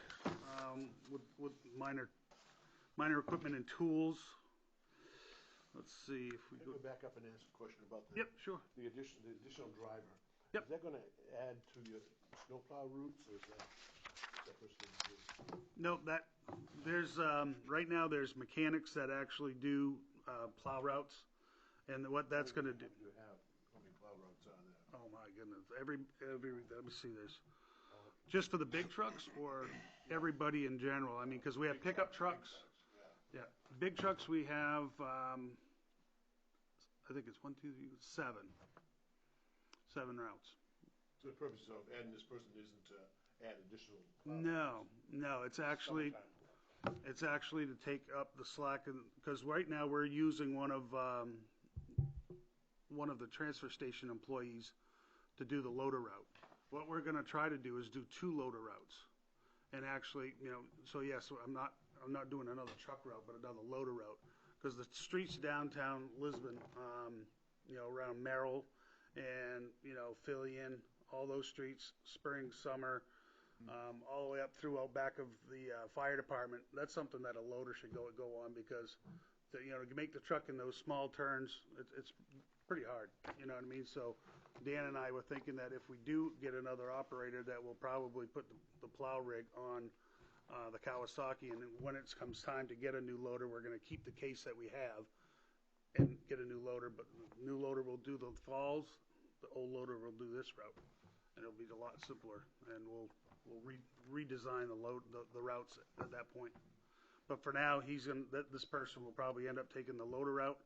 with minor equipment and tools. Let's see if we go back up and ask a question about the sure. The additional driver. Yep. Is that going to add to your snowplow routes, or is that person do? No, there's right now there's mechanics that actually do plow routes, and what that's going to do. You have how many plow routes are there? Oh my goodness! Every let me see this. Just for the big trucks or everybody in general? I mean, because we have pickup trucks. Yeah, big trucks we have. I think it's 1, 2, 3, 7 routes. So the purpose of adding this person isn't to add additional plow No, it's actually to take up the slack, because right now we're using one of the transfer station employees to do the loader route. What we're going to try to do is do 2 loader routes, and actually, so yes, I'm not doing another truck route, but another loader route, because the streets downtown Lisbon, around Merrill and Fillion, all those streets, spring, summer, all the way up through out back of the fire department. That's something that a loader should go on, because to make the truck in those small turns, it's pretty hard. You know what I mean? So Dan and I were thinking that if we do get another operator, that we'll probably put the plow rig on the Kawasaki, and then when it comes time to get a new loader, we're going to keep the case that we have and get a new loader, but the new loader will do the falls, the old loader will do this route, and it'll be a lot simpler, and we'll redesign the routes at that point. But for now, this person will probably end up taking the loader route,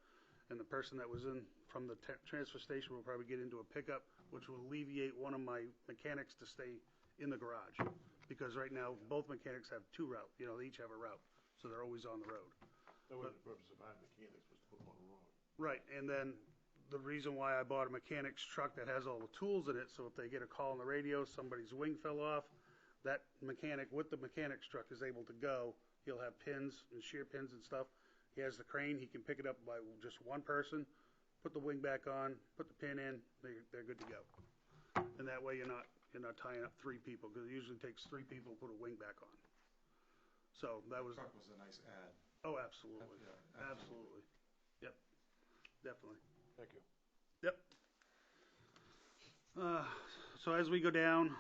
and the person that was in from the transfer station will probably get into a pickup, which will alleviate one of my mechanics to stay in the garage. Because right now, both mechanics have two routes. You know, they each have a route, so they're always on the road. That was the purpose of having mechanics, was to put them on the road. Right, and then the reason why I bought a mechanic's truck that has all the tools in it, so if they get a call on the radio, somebody's wing fell off, that mechanic with the mechanic's truck is able to go. He'll have pins and shear pins and stuff. He has the crane. He can pick it up by just one person, put the wing back on, put the pin in. They're good to go. And that way you're not tying up three people, because it usually takes three people to put a wing back on. So that was. The truck was a nice add. Oh, absolutely. Yeah, absolutely. Yep. Definitely. Thank you. Yep. So as we go down,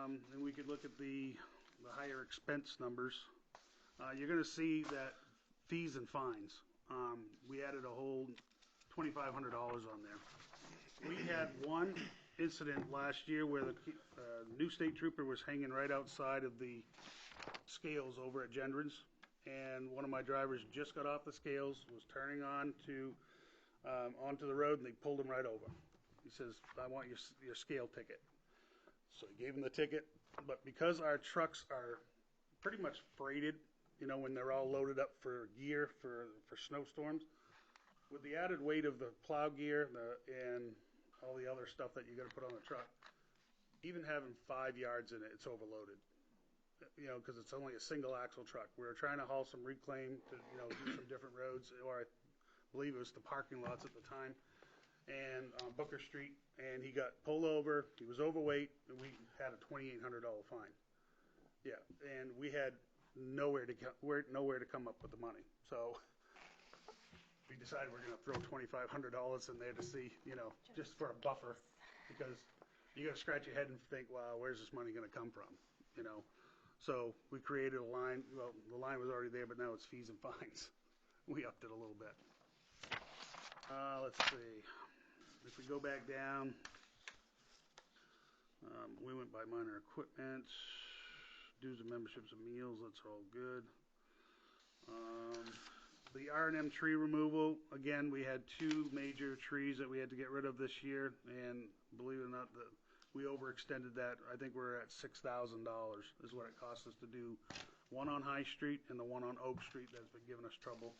and we could look at the higher expense numbers, you're going to see that fees and fines. We added a whole $2,500 on there. We had one incident last year where the new state trooper was hanging right outside of the scales over at Gendron's, and one of my drivers just got off the scales, was turning onto the road, and they pulled him right over. He says, "I want your scale ticket." So I gave him the ticket, but because our trucks are pretty much freighted, you know, when they're all loaded up for gear for snowstorms, with the added weight of the plow gear and all the other stuff that you got to put on the truck, even having 5 yards in it, it's overloaded. You know, because it's only a single axle truck. We were trying to haul some reclaim to, you know, do some different roads, or I believe it was the parking lots at the time, and on Booker Street, and he got pulled over. He was overweight, and we had a $2,800 fine. Yeah, and we had nowhere to come up with the money. So we decided we're going to throw $2,500 in there to see, you know, just for a buffer, because you got to scratch your head and think, wow, where's this money going to come from, you know? So we created a line. Well, the line was already there, but now it's fees and fines. We upped it a little bit. Let's see. If we go back down, we went by minor equipment, dues and memberships and meals. That's all good. The R&M tree removal, again, we had 2 major trees that we had to get rid of this year, and believe it or not, we overextended that. I think we're at $6,000 is what it cost us to do one on High Street and the one on Oak Street that's been giving us trouble.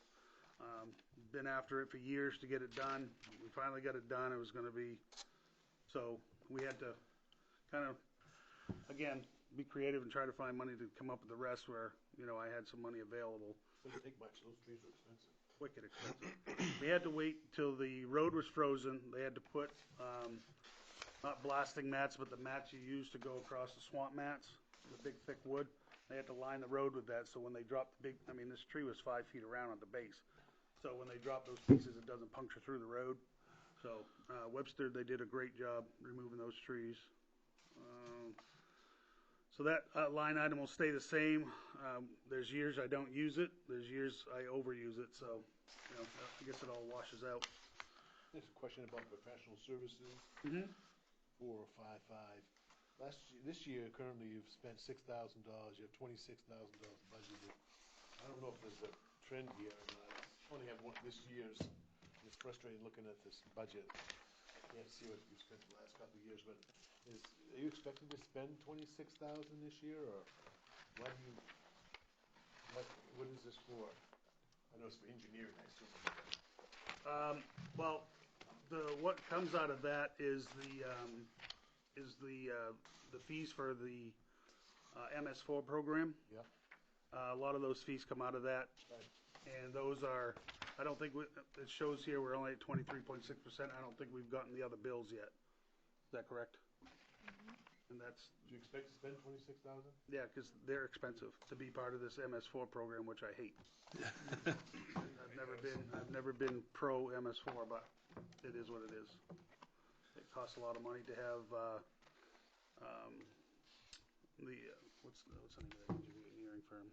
Been after it for years to get it done. We finally got it done. It was going to be, so we had to kind of, again, be creative and try to find money to come up with the rest where, you know, I had some money available. Doesn't take much. Those trees are expensive. Wicked expensive. We had to wait till the road was frozen. They had to put, not blasting mats, but the mats you use to go across the swamp mats, the big thick wood. They had to line the road with that, so when they dropped the this tree was 5 feet around at the base. So when they drop those pieces, it doesn't puncture through the road. So Webster, they did a great job removing those trees. So that line item will stay the same. There's years I don't use it. There's years I overuse it. So, you know, I guess it all washes out. There's a question about professional services. 4055. This year, currently, you've spent $6,000. You have $26,000 budgeted. I don't know if there's a trend here or not. I only have one this year's. It's frustrating looking at this budget. Can't see what you've spent the last couple of years, but are you expecting to spend $26,000 this year, or what is this for? I know it's for engineering, I assume. Well, what comes out of that is the fees for the MS4 program. Yep. A lot of those fees come out of that. Right. And those are, I don't think, it shows here we're only at 23.6%. I don't think we've gotten the other bills yet. Is that correct? And that's. Do you expect to spend $26,000? Yeah, because they're expensive to be part of this MS4 program, which I hate. I've never been pro MS4, but it is what it is. costs a lot of money to have, what's the name of that engineering firm?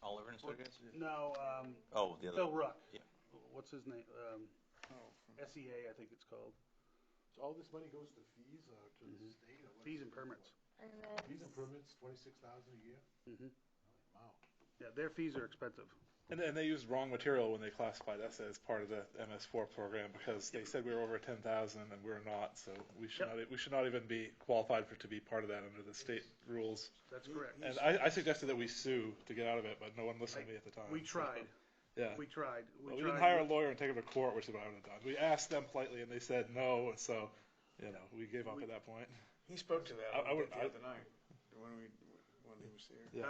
Oliver and Associates? No, Oh, the other. Phil Ruck. Yeah. What's his name? SEA, I think it's called. So all this money goes to fees or to the state or what? Fees and permits. And then Fees and permits, 26,000 a year? Mm-hmm. Wow. Yeah, their fees are expensive. And they used wrong material when they classified us as part of the MS4 program because they said we were over 10,000 and we're not. So we should not even be qualified to be part of that under the state rules. That's correct. And I suggested that we sue to get out of it, but no one listened to me at the time. We tried. Yeah. We tried. We didn't hire a lawyer and take him to court, which is what I would have done. We asked them politely, and they said no. So, we gave up at that point. He spoke to that I a would- bit the other night when he was here. Yeah.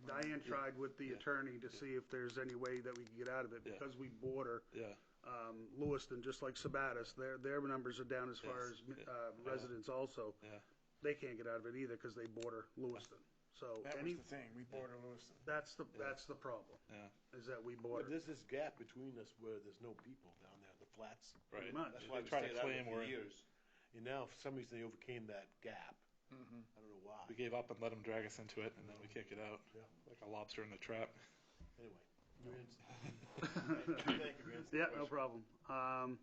Diane tried with the attorney to see if there's any way that we could get out of it because we border Yeah. Lewiston, just like Sabattis. Their numbers are down as far as residents also. Yeah. They can't get out of it either because they border Lewiston. So That was the thing. We border Lewiston. that's the problem. Yeah. Is that we But border. there's this gap between us where there's no people down there, the flats. Right. Pretty much. That's why They we try to stayed out claim there we're for in- years. And now, for some reason, they overcame that gap. Mm-hmm. I don't know why. We gave up and let them drag us into it, and then we can't get out. Yeah. Like a lobster in a trap. Anyway, your answer. Thank you for answering the Yeah, no question. problem.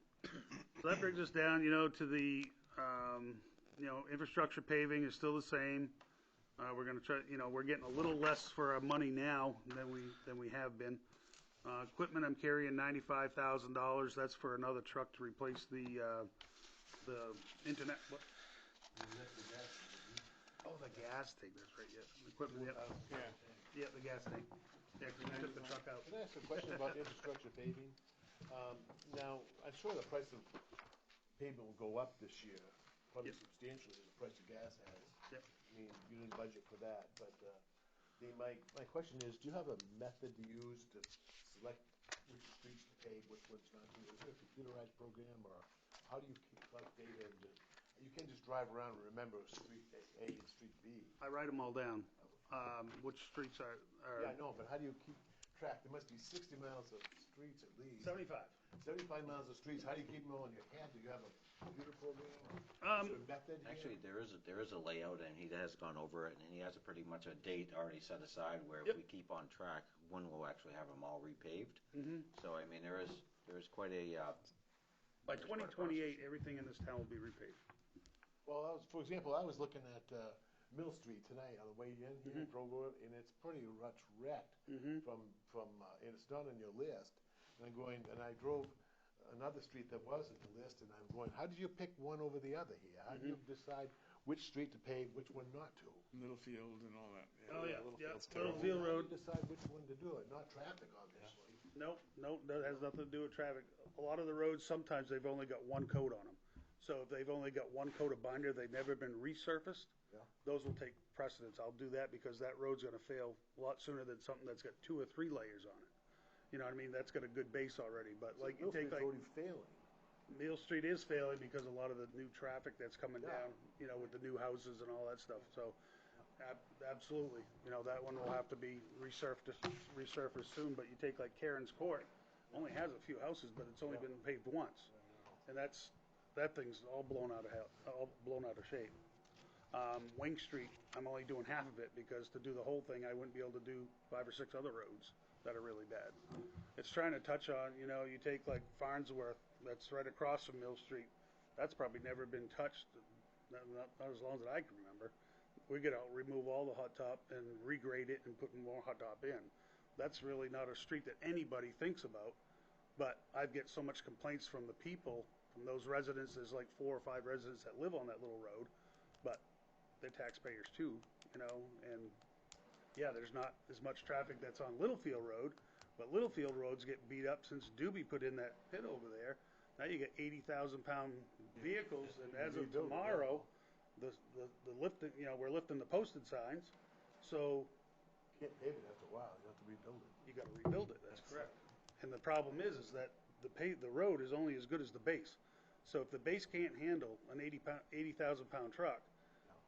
So that brings us down, to the, infrastructure paving is still the same. We're gonna try, we're getting a little less for our money now than we have been. Equipment, I'm carrying $95,000. That's for another truck to replace the internet. What? Oh, the gas tank. That's right. Yeah, equipment. Yeah, yeah, the gas tank. Yeah, 'cause we took the truck out. Can I ask a question about infrastructure paving? Now, I'm sure the price of pavement will go up this year, probably Yep. substantially, as the price of gas has. Yep. I mean, you didn't budget for that, but my question is, do you have a method to use to select which streets to pave, which ones not to? Is there a computerized program, or how do you collect data? You can't just drive around and remember street A and street B. I write them all down. Which streets are Yeah, I know, but how do you keep track? There must be 60 miles of streets at least. 75. 75 miles of streets. How do you keep them all in your head? Do you have a computer program? Is there a method here? Actually, there is a layout, and he has gone over it, and he has a pretty much a date already set aside where Yep. if we keep on track, when we'll actually have them all repaved. Mm-hmm. So, I mean, there is quite a, By There's quite a 2028, everything in this town will be repaid. Well, for example, I was looking at Mill Street tonight on the way in here, drove over, and it's pretty much wrecked Mm-hmm. and it's not on your list. And I drove another street that was on the list, and I'm going, how did you pick one over the other here? How do you decide which street to pave, which one not to? Littlefield and all that. Oh, yeah. Littlefield's Yeah. terrible. Littlefield How do Road. you decide which one to do it? Not traffic, obviously. Nope, that has nothing to do with traffic. A lot of the roads, sometimes they've only got one coat on them. So if they've only got one coat of binder, they've never been resurfaced, Yeah. those will take precedence. I'll do that because that road's gonna fail a lot sooner than something that's got 2 or 3 layers on it. You know what I mean? That's got a good base already, but like you Mill take Street's like, already failing. Meal Street is failing because a lot of the new traffic that's coming Yeah. down, with the new houses and all that stuff. So, absolutely, that one will have to be resurfaced soon. But you take like Karen's Court, only has a few houses, but it's only been paved once, and that thing's all blown out of shape. Wing Street, I'm only doing half of it because to do the whole thing, I wouldn't be able to do 5 or 6 other roads that are really bad. It's trying to touch on, you take like Farnsworth, that's right across from Mill Street. That's probably never been touched, not as long as I can remember. We gotta remove all the hot top and regrade it and put more hot top in. That's really not a street that anybody thinks about, but I get so much complaints from the people, from those residents. There's like 4 or 5 residents that live on that little road, but they're taxpayers too, and yeah, there's not as much traffic that's on Littlefield Road, but Littlefield Road's getting beat up since Doobie put in that pit over there. Now you get 80,000-pound vehicles, and as of tomorrow, the lifting, we're lifting the posted signs, so You can't pave it after a while. You have to rebuild it. you got to rebuild it. That's correct. And the problem is that the road is only as good as the base. So if the base can't handle an 80,000-pound truck,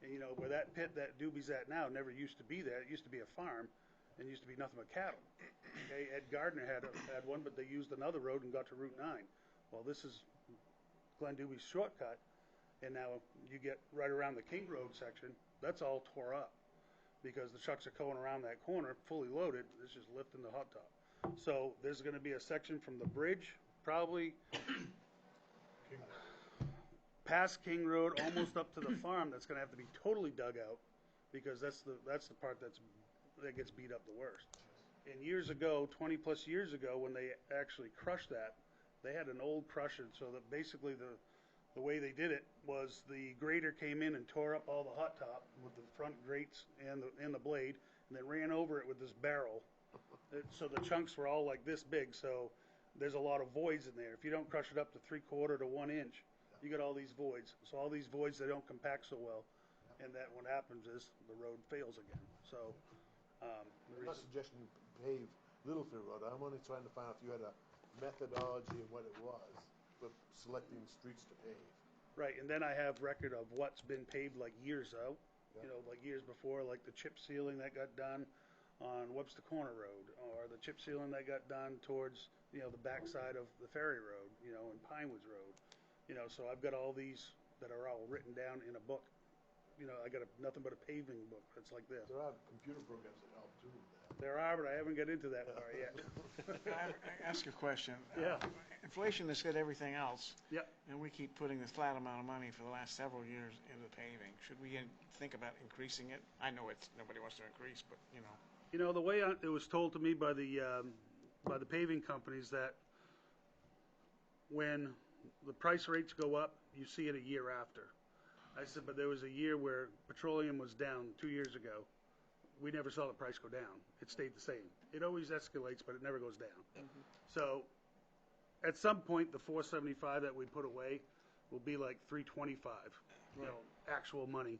and where that pit that Doobie's at now never used to be there. It used to be a farm, and used to be nothing but cattle. Okay, Ed Gardner had one, but they used another road and got to Route 9. Well, this is Glen Dubie's shortcut, and now you get right around the King Road section, that's all tore up because the trucks are going around that corner fully loaded. It's just lifting the hot top. So there's going to be a section from the bridge, probably past King Road, almost up to the farm. That's going to have to be totally dug out because that's the part that gets beat up the worst. And years ago, 20 plus years ago, when they actually crushed that, they had an old crusher, so that basically the way they did it was the grader came in and tore up all the hot top with the front grates and the blade, and then ran over it with this barrel. So the chunks were all like this big, so there's a lot of voids in there. If you don't crush it up to 3/4 to 1 inch, you got all these voids. So all these voids, they don't compact so well, and that what happens is the road fails again. So I'm not suggesting you pave Littlefield Road. I'm only trying to find out if you had a methodology of what it was for selecting streets to pave. Right, and then I have record of what's been paved like years out, Yeah. like years before, like the chip sealing that got done on Webster Corner Road, or the chip sealing that got done towards, the backside of the Ferry Road, and Pinewoods Road. So I've got all these that are all written down in a book. I got nothing but a paving book that's like this. There are computer programs that help too with that. There are, but I haven't got into that part yet. I ask a question. Yeah. Inflation has hit everything else. Yep. And we keep putting this flat amount of money for the last several years into paving. Should we think about increasing it? I know nobody wants to increase, but The way it was told to me by the paving companies that when the price rates go up, you see it a year after. I said, but there was a year where petroleum was down 2 years ago. We never saw the price go down. It stayed the same. It always escalates, but it never goes down. So at some point, the 475 that we put away will be like 325, actual money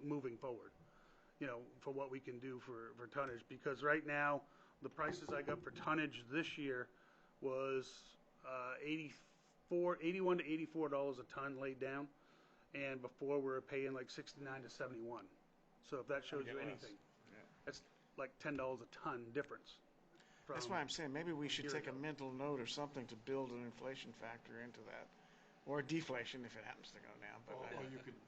moving forward, for what we can do for tonnage. Because right now, the prices I got for tonnage this year was $81 to $84 a ton laid down. And before we were paying like 69 to 71. So if that shows you anything, that's like $10 a ton difference. That's why I'm saying maybe we should take a mental note or something to build an inflation factor into that, or deflation if it happens to go down. But Or you could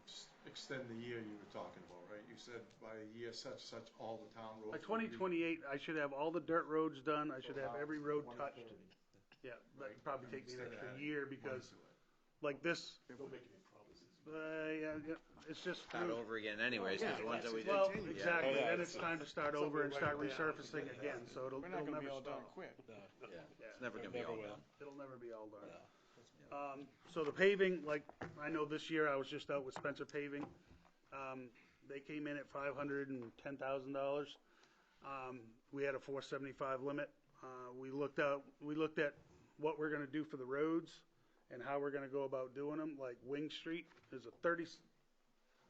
extend the year you were talking about, right? You said by year such, all the town roads. By 2028, I should have all the dirt roads done. I should have every road touched. Yeah, that would probably take me an extra year because, like this. Don't make any promises. It's just Start over again anyways, because the ones that we did. well, exactly. Yeah. Then it's time to start over and start resurfacing again. So it'll we're not going to never be all done stop. quick. It's never gonna be all done. It'll never be all done. So the paving, like I know this year I was just out with Spencer Paving. They came in at $510,000. We had a 475 limit. We looked at what we're going to do for the roads and how we're going to go about doing them. Like Wing Street is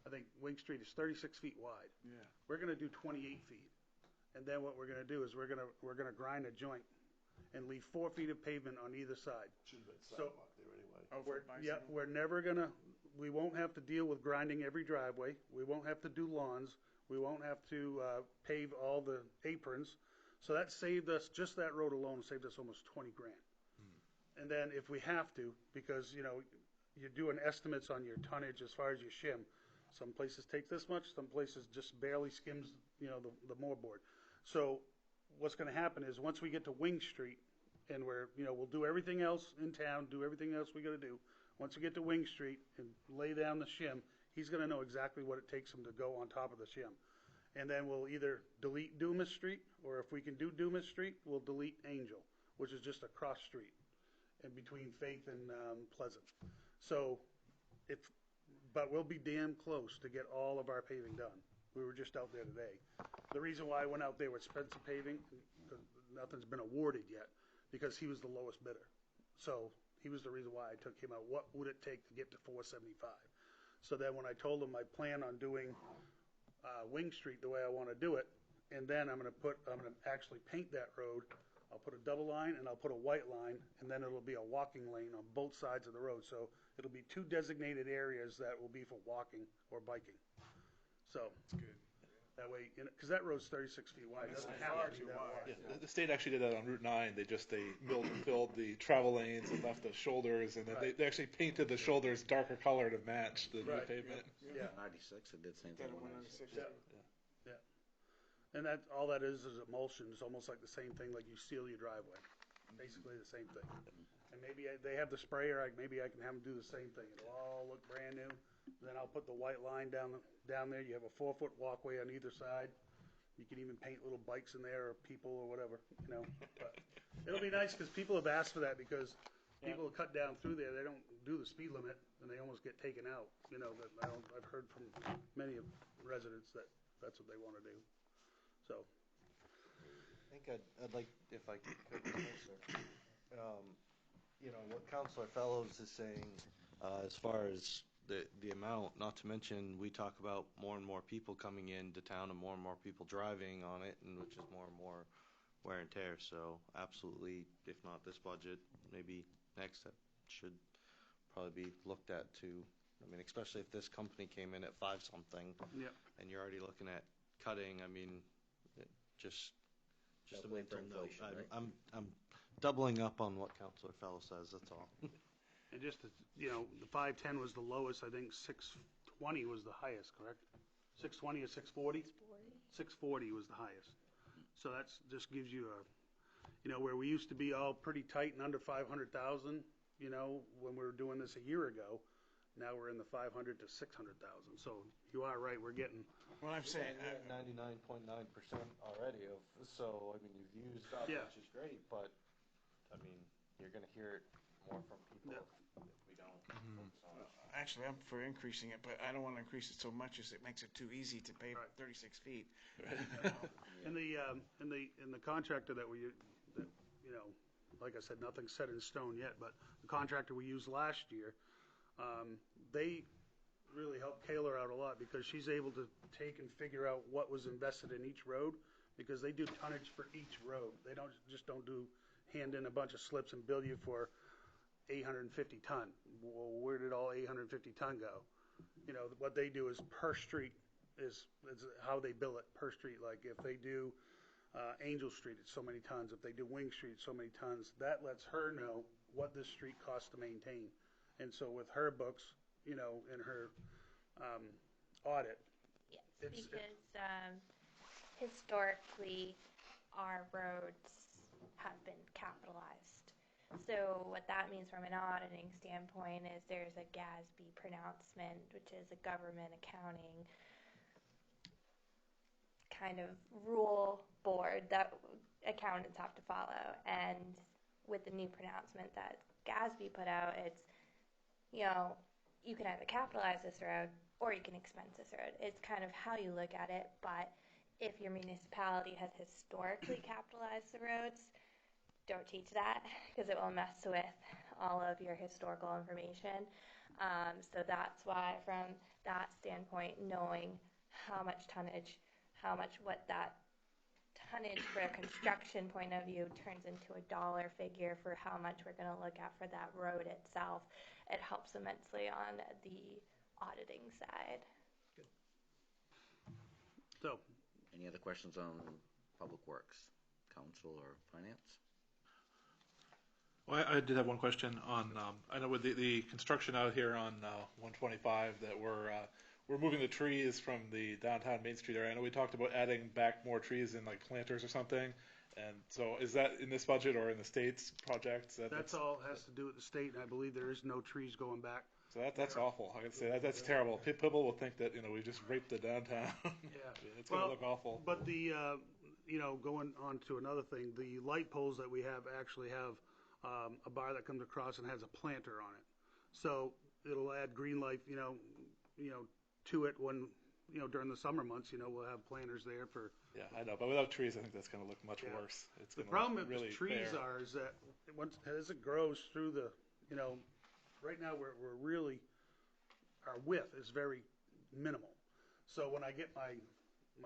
I think Wing Street is 36 feet wide. Yeah. We're going to do 28 feet. And then what we're going to do is we're going to grind a joint and leave 4 feet of pavement on either side. Should have been sidewalk there anyway. We won't have to deal with grinding every driveway. We won't have to do lawns. We won't have to pave all the aprons. So that saved us, just that road alone saved us almost 20 grand. And then if we have to, because, you're doing estimates on your tonnage as far as your shim. Some places take this much, some places just barely skims, the moorboard. So what's going to happen is once we get to Wing Street, and we'll do everything else in town, do everything else we got to do. Once we get to Wing Street and lay down the shim, he's going to know exactly what it takes him to go on top of the shim. And then we'll either delete Dumas Street, or if we can do Dumas Street, we'll delete Angel, which is just a cross street in between Faith and Pleasant. So but we'll be damn close to get all of our paving done. We were just out there today. The reason why I went out there with Spencer Paving, because nothing's been awarded yet, because he was the lowest bidder. So he was the reason why I took him out. What would it take to get to 475? So then when I told him I plan on doing Wing Street the way I want to do it, and then I'm going to actually paint that road. I'll put a double line and I'll put a white line, and then it'll be a walking lane on both sides of the road. So it'll be 2 designated areas that will be for walking or biking. So That's good. That way, because that road's 36 feet wide. It doesn't It's have far to be too that wide. wide. Yeah, the state actually did that on Route 9. They milled and filled the travel lanes and left the shoulders, and then Right. they actually painted the shoulders darker color to match the new Right. pavement. Yeah. 96, it did the same Instead thing of on 196. 96. Yeah. And that, all that is emulsion. It's almost like the same thing like you seal your driveway. Basically the same thing. And maybe they have the sprayer, maybe I can have them do the same thing. It'll all look brand new. Then I'll put the white line down there. You have a 4-foot walkway on either side. You can even paint little bikes in there or people or whatever, you know. But it'll be nice because people have asked for that because people cut down through there. They don't do the speed limit and they almost get taken out. You know, I've heard from many residents that that's what they want to do. So. I think I'd like, if I could, sir. You know, what Councilor Fellows is saying, as far as the amount, not to mention, we talk about more and more people coming into town and more people driving on it, and which is more and more wear and tear. So absolutely, if not this budget, maybe next, that should probably be looked at too. I mean, especially if this company came in at 5 something, Yeah. and you're already looking at cutting. I mean, just a Doubling for mental note. inflation, right? I'm doubling up on what Councilor Fellow says. That's all. And just, you know, the 510 was the lowest. I think 620 was the highest, correct? 620 or 640? 640 was the highest. So that's just gives you a, you know, where we used to be all pretty tight and under 500,000, you know, when we were doing this a year ago. Now we're in the 500 to 600,000. So you are right. We're getting. Well, I'm saying, 99.9% already of, so I mean, you've used up, Yeah. which is great, but I mean, you're going to hear it more from people Yeah. if we don't focus on it. actually, I'm for increasing it, but I don't want to increase it so much as it makes it too easy to pave Right. 36 feet. And the contractor that you know, like I said, nothing's set in stone yet, but the contractor we used last year, they really helped Kayla out a lot because she's able to take and figure out what was invested in each road because they do tonnage for each road. They don't do hand in a bunch of slips and bill you for 850 ton. Well, where did all 850 ton go? You know, what they do is per street is how they bill it per street. Like if they do Angel Street, it's so many tons. If they do Wing Street, it's so many tons. That lets her know what this street costs to maintain. And so with her books, you know, in her audit, Yes, It's- because historically, our roads have been capitalized. So what that means from an auditing standpoint is there's a GASB pronouncement, which is a government accounting kind of rule board that accountants have to follow. And with the new pronouncement that GASB put out, it's, you know, you can either capitalize this road or you can expense this road. It's kind of how you look at it, but if your municipality has historically capitalized the roads, don't teach that because it will mess with all of your historical information. So that's why from that standpoint, knowing how much tonnage, what that tonnage for a construction point of view turns into a dollar figure for how much we're going to look at for that road itself, it helps immensely on the auditing side. so Any other questions on Public Works, Council, or Finance? Well, I did have one question on, I know with the construction out here on 125 that we're moving the trees from the downtown Main Street area. I know we talked about adding back more trees in like planters or something. And so is that in this budget or in the state's projects? that's all has to do with the state, and I believe there is no trees going back. So that's awful. I can say that's terrible. People will think that, you know, we just raped the downtown. Yeah. It's going to look awful. But the, you know, going on to another thing, the light poles that we have actually have a bar that comes across and has a planter on it. So it'll add green life, you know, to it when, you know, during the summer months, you know, we'll have planters there for. Yeah, I know. But without trees, I think that's going to look much worse. It's The gonna problem look with really the trees bare. is that as it grows through the, you know, right now we're really, our width is very minimal. So when I get my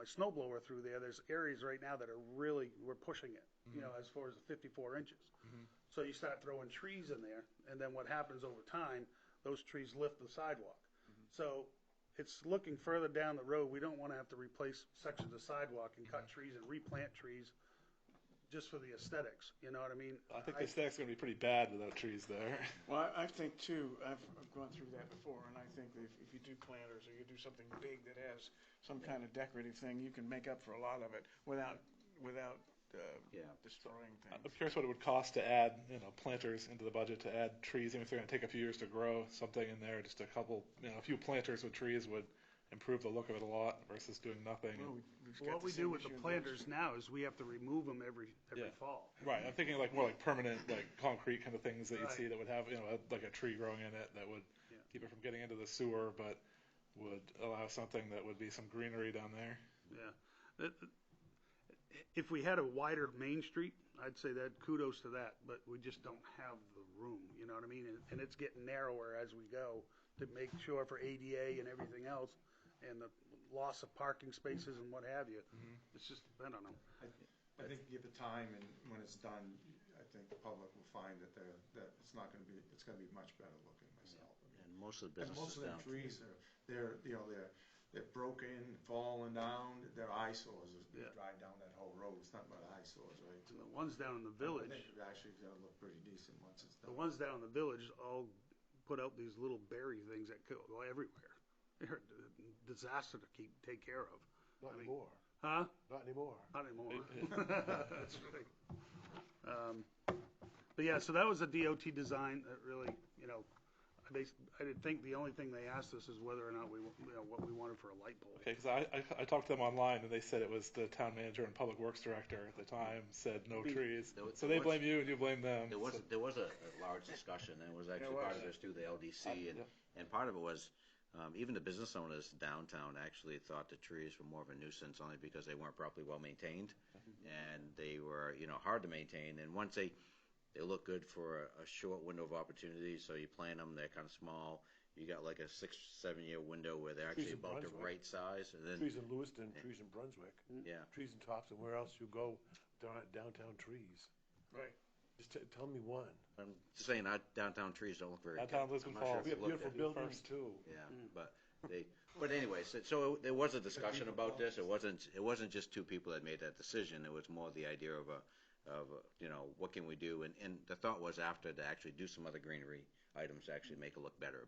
snow blower through there, there's areas right now that are really, we're pushing it, you know, as far as the 54 inches. So you start throwing trees in there, and then what happens over time, those trees lift the sidewalk. So it's looking further down the road. We don't want to have to replace sections of sidewalk and cut trees and replant trees just for the aesthetics. You know what I mean? I think the aesthetic's going to be pretty bad without trees there. Well, I think too, I've gone through that before, and I think that if you do planters or you do something big that has some kind of decorative thing, you can make up for a lot of it without destroying I'm things. curious what it would cost to add, planters into the budget, to add trees, even if they're going to take a few years to grow something in there. Just a couple, a few planters with trees would improve the look of it a lot versus doing nothing. Well, we've got What we same do with the issue in planters now is we have to remove them every Yeah. fall. Right, I'm thinking like more like permanent, like concrete kind of things that you'd Right. see that would have, like a tree growing in it that would Yeah. keep it from getting into the sewer, but would allow something that would be some greenery down there. Yeah. If we had a wider Main Street, I'd say that kudos to that, but we just don't have the room, you know what I mean? And it's getting narrower as we go to make sure for ADA and everything else, and the loss of parking spaces and what have you. It's just, I don't know. I think give it time, and when it's done, I think the public will find that it's not going to be, it's going to be much better looking myself. And most of the And businesses most of the down. trees they're broken, falling down, they're eyesores. You Yeah. drive down that whole road, it's nothing but eyesores, right? And the ones down in the I village, think it's actually going to look pretty decent once it's the done. ones down in the village all put out these little berry things that go everywhere. They're a disaster to take care of. Not I mean- anymore. Huh? Not anymore. Not anymore. That's right. But yeah, so that was a DOT design that really, I didn't think the only thing they asked us is whether or not what we wanted for a light pole. Okay, because I talked to them online and they said it was the town manager and public works director at the time said no trees. So they blame you and you blame them. There was a large discussion, and it was actually part of this through the LDC, and part of it was, even the business owners downtown actually thought the trees were more of a nuisance only because they weren't properly well maintained, and they were, hard to maintain, and once they look good for a short window of opportunity, so you plant them, they're kind of small, you got like a 6-7 year window where they're actually Trees in about the Brunswick. right size, and then, Trees in Lewiston, trees in Brunswick. yeah. Trees in Thompson, where else you go, there aren't downtown trees. Right. Just tell me one. I'm just saying, our downtown trees don't look very good. Downtown Lisbon I'm not sure Falls. if We have you looked beautiful at it. buildings too. Yeah, but anyways, so there was a discussion about this. It wasn't just two people that made that decision. It was more the idea of what can we do, and the thought was after to actually do some other greenery items to actually make it look better.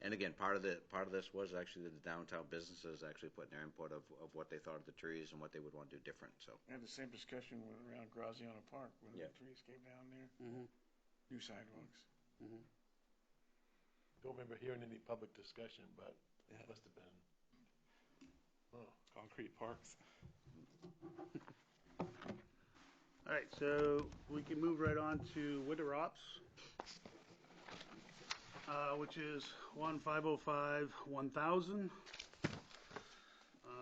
And again, part of this was actually the downtown businesses actually putting their input of what they thought of the trees and what they would want to do different. So I had the same discussion around Graziano Park when Yeah. the trees came down there. New sidewalks. Don't remember hearing any public discussion, but Yeah. it must have been. Oh. Concrete parks. All right, so we can move right on to winter ops, which is 1505-1000.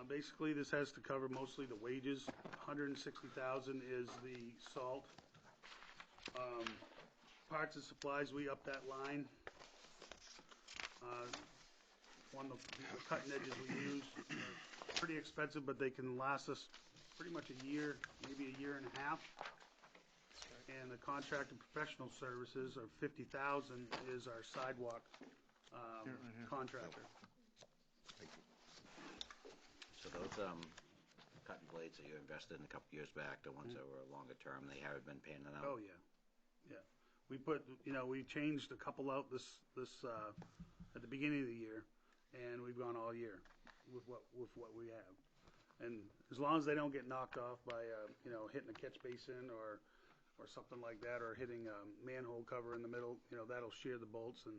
Basically, this has to cover mostly the wages. 160,000 is the salt. Parts and supplies, we up that line. One of the cutting edges we use are pretty expensive, but they can last us pretty much a year, maybe a year and a half. And the contract and professional services of 50,000 is our sidewalk contractor. So those cutting blades that you invested in a couple years back, the ones that were longer term, they haven't been panning out. Oh, yeah. We we changed a couple out this at the beginning of the year, and we've gone all year with what we have. And as long as they don't get knocked off by hitting a catch basin or something like that, or hitting a manhole cover in the middle, that'll shear the bolts, and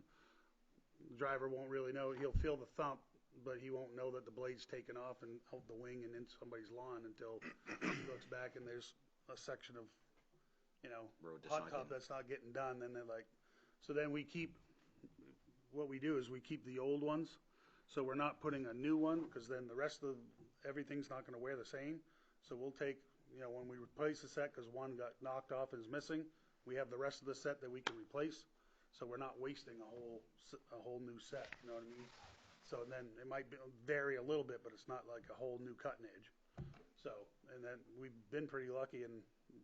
the driver won't really know. He'll feel the thump, but he won't know that the blade's taken off and out the wing and into somebody's lawn until he looks back and there's a section of Road that's hot not top getting- that's not getting done. Then they're like, so then we keep what we do is we keep the old ones, so we're not putting a new one, because then the rest of everything's not going to wear the same. So we'll take, when we replace the set because one got knocked off and is missing, we have the rest of the set that we can replace. So we're not wasting a whole new set. You know what I mean? So then it might vary a little bit, but it's not like a whole new cutting edge. So, and then we've been pretty lucky, and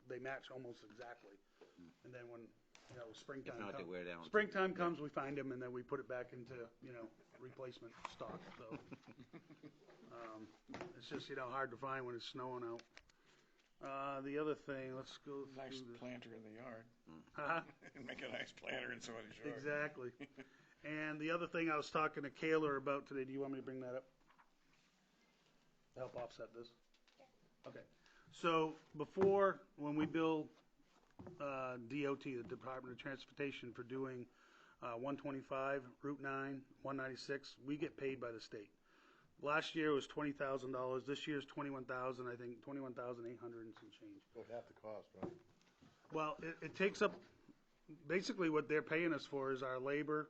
they match almost exactly. And then when springtime If not, they comes. wear down. Springtime comes, we find them, and then we put it back into, replacement stock, so. It's just, hard to find when it's snowing out. The other thing, let's go Nice through the. planter in the yard. Huh? Make a nice planter in somebody's yard. Exactly. And the other thing I was talking to Kayla about today, do you want me to bring that up? To help offset this? Okay. So before, when we bill DOT, the Department of Transportation, for doing 125, Route 9, 196, we get paid by the state. Last year was $20,000. This year's $21,000, I think, $21,800 and some change. So half the cost, right? Well, it takes up, basically what they're paying us for is our labor,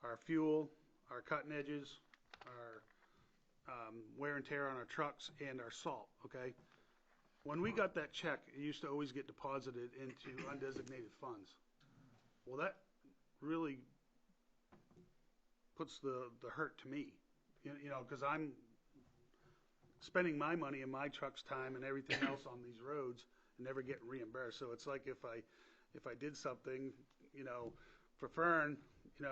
our fuel, our cutting edges, our wear and tear on our trucks, and our salt, okay? When we got that check, it used to always get deposited into undesignated funds. Well, that really puts the hurt to me, because I'm spending my money and my truck's time and everything else on these roads and never getting reimbursed. So it's like if I did something, for Fern,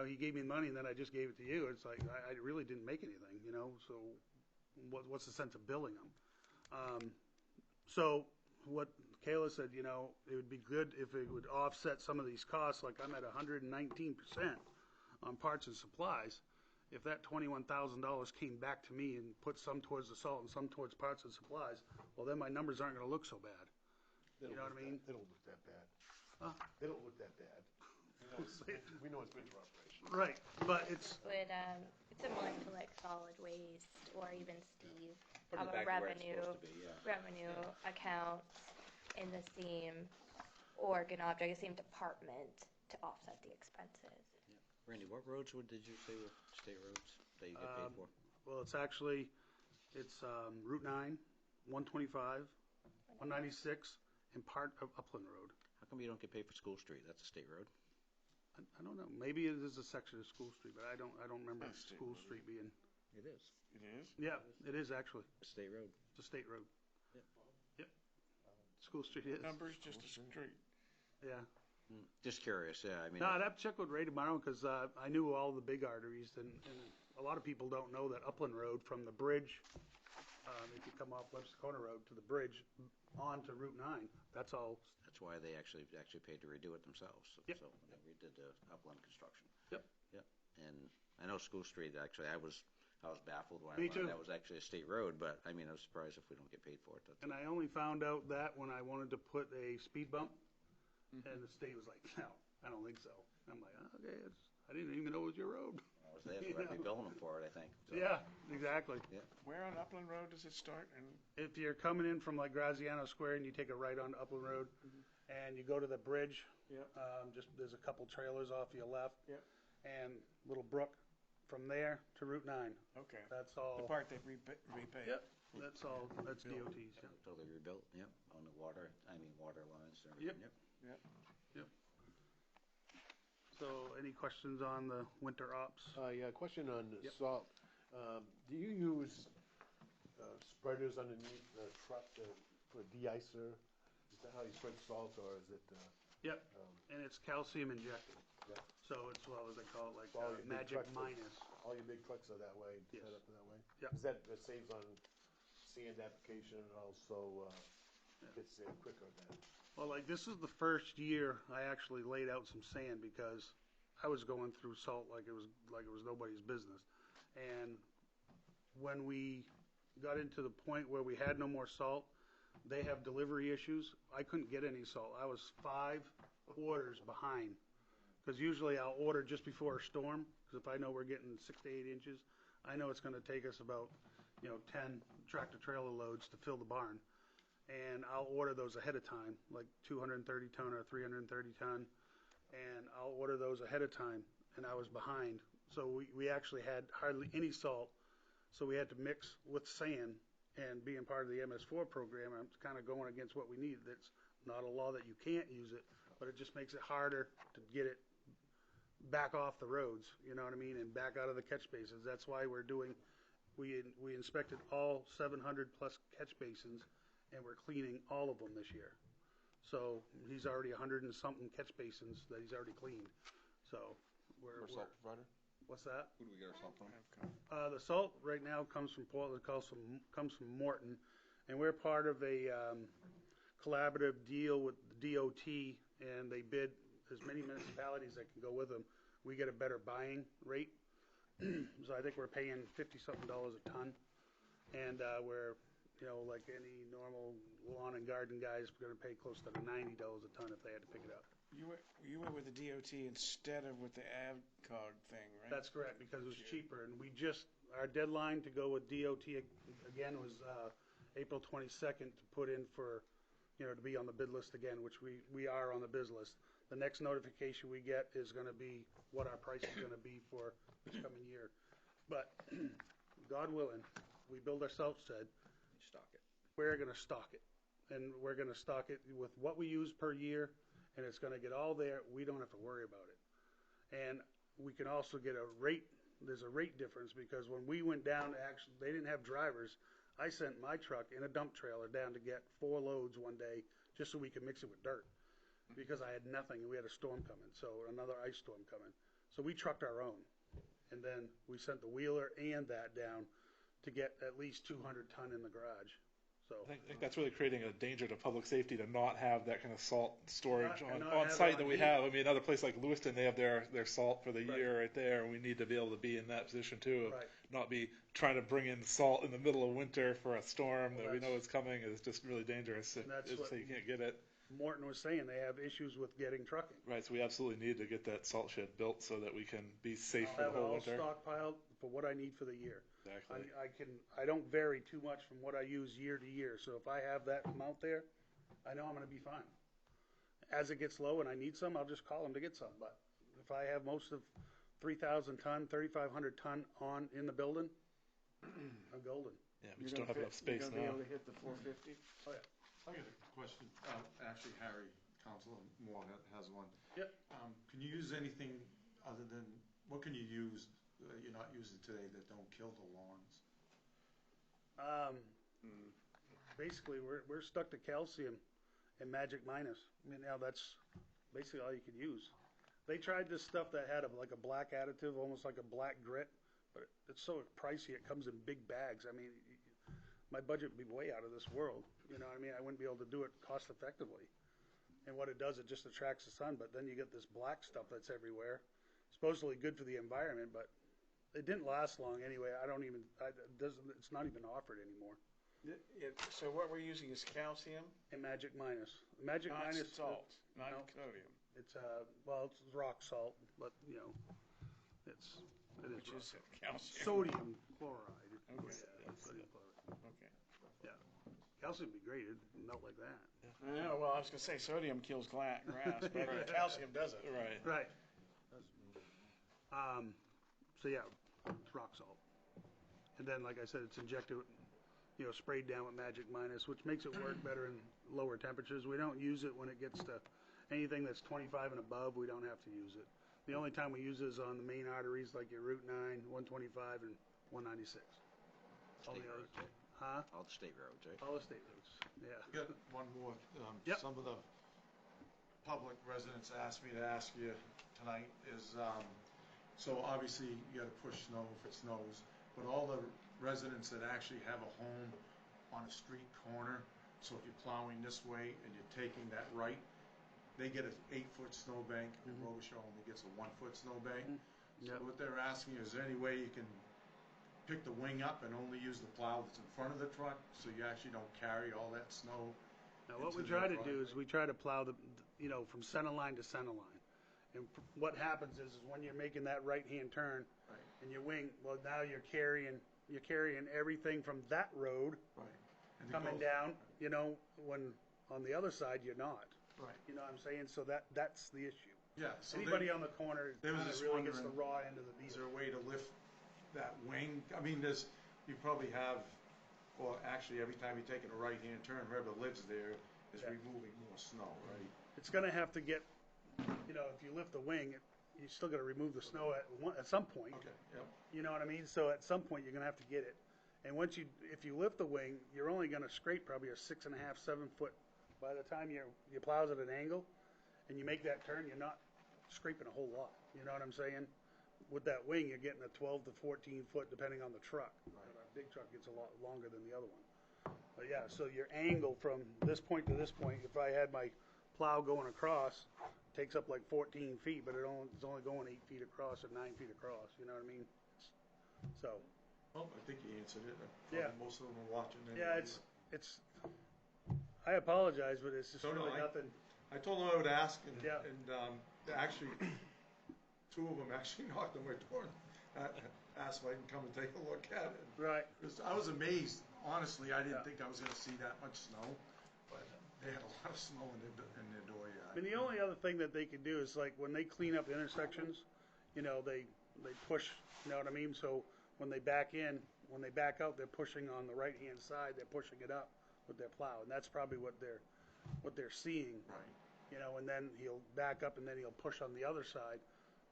he gave me money and then I just gave it to you. It's like I really didn't make anything, so what's the sense of billing them? So what Kayla said, it would be good if it would offset some of these costs. Like I'm at 119% on parts and supplies. If that $21,000 came back to me and put some towards the salt and some towards parts and supplies, well, then my numbers aren't going to look so bad. You know what I mean? They don't look that bad. Huh? They don't look that bad. We know it's winter operation. Right, but it's It's similar to like solid waste or even Steve, Put it our back to where it's revenue supposed to be, yeah. revenue accounts in the same organ object, the same department to offset the expenses. Randy, what roads did you say were state roads that you get paid for? Well, it's Route 9, 125, 196, and part of Upland Road. How come you don't get paid for School Street? That's a state road. I don't know. Maybe it is a section of School Street, but I don't remember That's state School road. Street being. It is. It is? Yeah, it is actually. A state road. It's a state road. Yep. Yep. School Street is. Numbers, just a street. Yeah. Just curious, yeah. I mean, No, I'd have to check with Ray tomorrow because I knew all the big arteries, and a lot of people don't know that Upland Road from the bridge, if you come off Webster Corner Road to the bridge onto Route 9, that's all. that's why they actually paid to redo it themselves. So, Yep. so they redid the Upland construction. Yep. Yep. And I know School Street, actually, I was baffled when Me I learned too. that was actually a state road, but I mean, I was surprised if we don't get paid for it. And I only found out that when I wanted to put a speed bump, and the state was like, no, I don't think so. I'm like, okay, I didn't even know it was your road. I was there, so I'd be billing them for it, I think. So, Yeah, exactly. Yeah. Where on Upland Road does it start? And If you're coming in from like Graziano Square and you take a right on Upland Road, and you go to the bridge, Yep. just there's a couple trailers off your left, Yep. and Little Brook from there to Route 9. Okay. That's all. The part they repay. Yep, that's all. That's DOT's. Yeah. Totally rebuilt, yep, on the water lines and everything, yep. Yep. So, any questions on the winter ops? Yeah, question on Yep. salt. Do you use spreaders underneath the truck for de-icer? Is that how you spread salt, or is it? Yep, and it's calcium injected. Yeah. So it's, well, as they call it, like All your big magic trucks are- minus. All your big trucks are that way, Yes. set up that way? Yep. Because that saves on sand application and also gets there quicker than. Well, like this is the first year I actually laid out some sand because I was going through salt like it was nobody's business. And when we got into the point where we had no more salt, they have delivery issues. I couldn't get any salt. I was 5 orders behind. Because usually I'll order just before a storm, because if I know we're getting 6 to 8 inches, I know it's going to take us about 10 tractor trailer loads to fill the barn. And I'll order those ahead of time, like 230 ton or 330 ton, and I'll order those ahead of time, and I was behind. So we actually had hardly any salt, so we had to mix with sand, and being part of the MS4 program, I'm kind of going against what we need. That's not a law that you can't use it, but it just makes it harder to get it back off the roads, you know what I mean, and back out of the catch basins. That's why we inspected all 700 plus catch basins, and we're cleaning all of them this year. So he's already 100 and something catch basins that he's already cleaned. So Our salt provider? what's that? Who do we get our salt from? The salt right now comes from Portland, comes from Morton, and we're part of a collaborative deal with the DOT, and they bid as many municipalities that can go with them. We get a better buying rate, so I think we're paying $50-something a ton, and we're, like any normal lawn and garden guys, we're going to pay close to $90 a ton if they had to pick it up. You went with the DOT instead of with the AvCog thing, right? That's correct, because it was cheaper, and our deadline to go with DOT again was April 22nd to put in for, to be on the bid list again, which we are on the bid list. The next notification we get is going to be what our price is going to be for this coming year. But God willing, we build ourselves said, Stock it. we're going to stock it. And we're going to stock it with what we use per year, and it's going to get all there. We don't have to worry about it. And we can also get a rate. There's a rate difference because when we went down, they didn't have drivers. I sent my truck in a dump trailer down to get 4 loads one day just so we could mix it with dirt because I had nothing and we had a storm coming, so another ice storm coming. So we trucked our own, and then we sent the wheeler and that down to get at least 200 ton in the garage. So I think that's really creating a danger to public safety to not have that kind of salt storage Not on have site it that on we heat. have. I mean, another place like Lewiston, they have their salt for the Right. year right there, and we need to be able to be in that position too, of Right. not be trying to bring in salt in the middle of winter for a storm Well, that we know that's- is coming. Is just really dangerous if, That's if what- say you can't get it. Morton was saying they have issues with getting trucking. Right, so we absolutely need to get that salt shed built so that we can be safe I'll for the have it whole all winter. stockpiled for what I need for the year. Exactly. I don't vary too much from what I use year to year, so if I have that amount there, I know I'm gonna be fine. As it gets low and I need some, I'll just call them to get some, but if I have most of 3,000 ton, 3,500 ton in the building, I'm golden. Yeah, we just don't have enough space You're gonna be now. able to hit the 450? Oh, yeah. I got a question. Actually, Harry, Councilor Moore has one. Yep. Can you use anything other than, what can you use that you're not using today that don't kill the lawns? Basically, we're stuck to calcium and Magic Minus. I mean, now that's basically all you could use. They tried this stuff that had like a black additive, almost like a black grit, but it's so pricey. It comes in big bags. I mean, my budget would be way out of this world. You know what I mean? I wouldn't be able to do it cost effectively. And what it does, it just attracts the sun, but then you get this black stuff that's everywhere. Supposedly good for the environment, but it didn't last long anyway. It's not even offered anymore. So what we're using is calcium, And Magic Minus. Magic not Minus. salt, not no. sodium, It's it's rock salt, but it is which rock. is calcium. Sodium chloride. Okay. Yeah, sodium chloride. Okay. Yeah. Calcium would be great. It'd melt like that. Yeah, well, I was gonna say sodium kills grass, but calcium doesn't. Right. Right. So yeah, it's rock salt. And then, like I said, it's injected, sprayed down with Magic Minus, which makes it work better in lower temperatures. We don't use it when it gets to anything that's 25 and above. We don't have to use it. The only time we use it is on the main arteries like your Route 9, 125, and 196. All State the roads, others. right? Huh? All the state roads, right? All the state roads. Yeah. I got one more. Yep. Some of the public residents asked me to ask you tonight is, so obviously you gotta push snow if it snows, but all the residents that actually have a home on a street corner, so if you're plowing this way and you're taking that right, they get an 8-foot snowbank, and Wkshp only gets a 1-foot snowbank. So Yep. what they're asking is there any way you can pick the wing up and only use the plow that's in front of the truck, so you actually don't carry all that snow? Now, what we into try the to do is driveway? we try to plow from center line to center line. And what happens is when you're making that right-hand turn Right. and you wing, well, now you're carrying everything from that road Right. And it coming goes- down, when on the other side you're not. Right. You know what I'm saying? So that's the issue. Yeah, so Anybody on the corner they was kind of just really gets the wondering, raw end of the is deal. there a way to lift that wing? I mean, you probably have, well, actually, every time you're taking a right-hand turn, whoever lives there is Yeah. removing more snow, right? It's going to have to get, if you lift the wing, you still got to remove the snow at some point. Okay, yep. You know what I mean? So at some point you're going to have to get it. And if you lift the wing, you're only going to scrape probably a 6.5, 7 foot By the time your plow's at an angle and you make that turn, you're not scraping a whole lot. You know what I'm saying? With that wing, you're getting a 12 to 14 foot depending on the truck. Our big truck gets a lot longer than the other one. But yeah, so your angle from this point to this point, if I had my plow going across, takes up like 14 feet, but it's only going 8 feet across or 9 feet across. You know what I mean? So. Well, I think you answered it. Yeah. Most of them are watching. Yeah, it's. I apologize, but it's just really nothing. I told them I would ask, and Yeah. Actually, two of them actually knocked on my door and asked if I can come and take a look at it. Right. I was amazed. Honestly, I didn't think I was going to see that much snow, but they had a lot of snow in their door yard. I mean, the only other thing that they could do is like when they clean up intersections, you know, they push. You know what I mean? So when they back in, when they back out, they're pushing on the right hand side. They're pushing it up with their plow, and that's probably what they're seeing. Right. You know, and then he'll back up and then he'll push on the other side.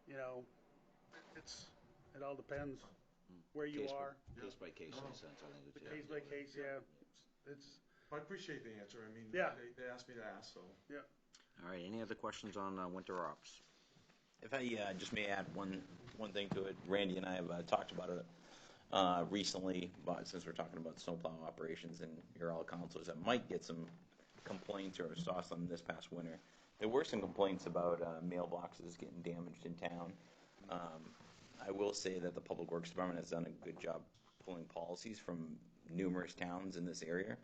You know, it all depends where you are. Case by case in a sense, I think. The case by case, yeah. It's. I appreciate the answer. I mean, Yeah. they asked me to ask, so. Yeah. All right, any other questions on winter ops? If I just may add one thing to it, Randy and I have talked about it recently, but since we're talking about snowplow operations, and you're all counselors that might get some complaints or saw some this past winter. There were some complaints about mailboxes getting damaged in town. I will say that the Public Works Department has done a good job pulling policies from numerous towns in this area.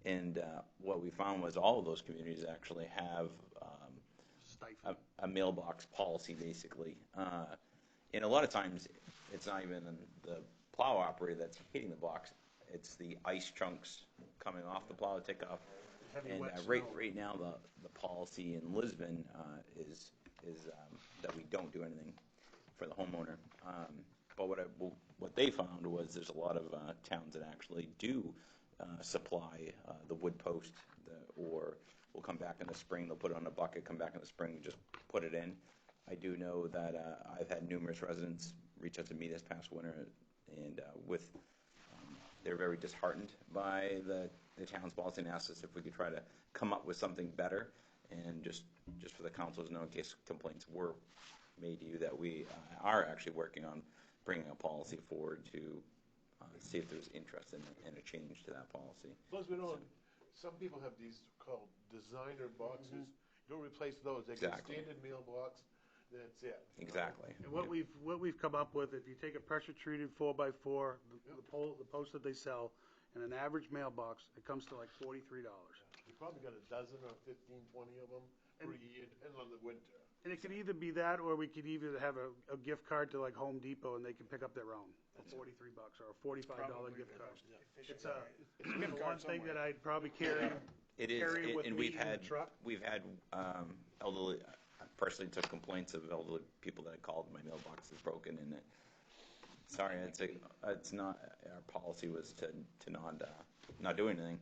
And what we found was all of those communities actually have a mailbox policy, basically. And a lot of times, it's not even the plow operator that's hitting the box. It's the ice chunks coming off the plow to take off. And right now, the policy in Lisbon is that we don't do anything for the homeowner. But what they found was there's a lot of towns that actually do supply the wood post, or will come back in the spring. They'll put it on a bucket, come back in the spring, just put it in. I do know that I've had numerous residents reach out to me this past winter, and they're very disheartened by the town's policy and asked us if we could try to come up with something better. And just for the council to know, in case complaints were made to you, that we are actually working on bringing a policy forward to see if there's interest in a change to that policy. Plus, some people have these called designer boxes. You don't replace those. They Exactly. get standard mailbox. That's it. Exactly. And what we've come up with, if you take a pressure treated 4x4, the post that they sell, and an average mailbox, it comes to like $43. You probably got a dozen or 15, 20 of them per year, depending on the winter. And it could either be that, or we could either have a gift card to like Home Depot, and they can pick up their own for $43 or a $45 gift card. It's one thing that I'd probably carry. It is, carry with and me in the truck. we've had elderly. I personally took complaints of elderly people that called my mailbox is broken, and sorry, it's not. Our policy was to not do anything.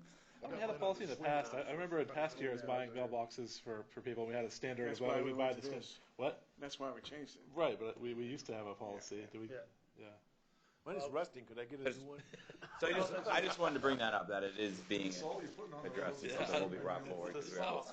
We had a policy in the past. I remember in past years buying mailboxes for people. We had a standard That's as well. why We we buy went the to standard. this. What? That's why we changed it. Right, but we used to have a policy. Do we? Yeah. Yeah. Mine is rusting. Could I get a new one? So I just wanted to bring that up, that it is being That's all you're putting on the addressed. road. It's something will be brought forward. It's to us.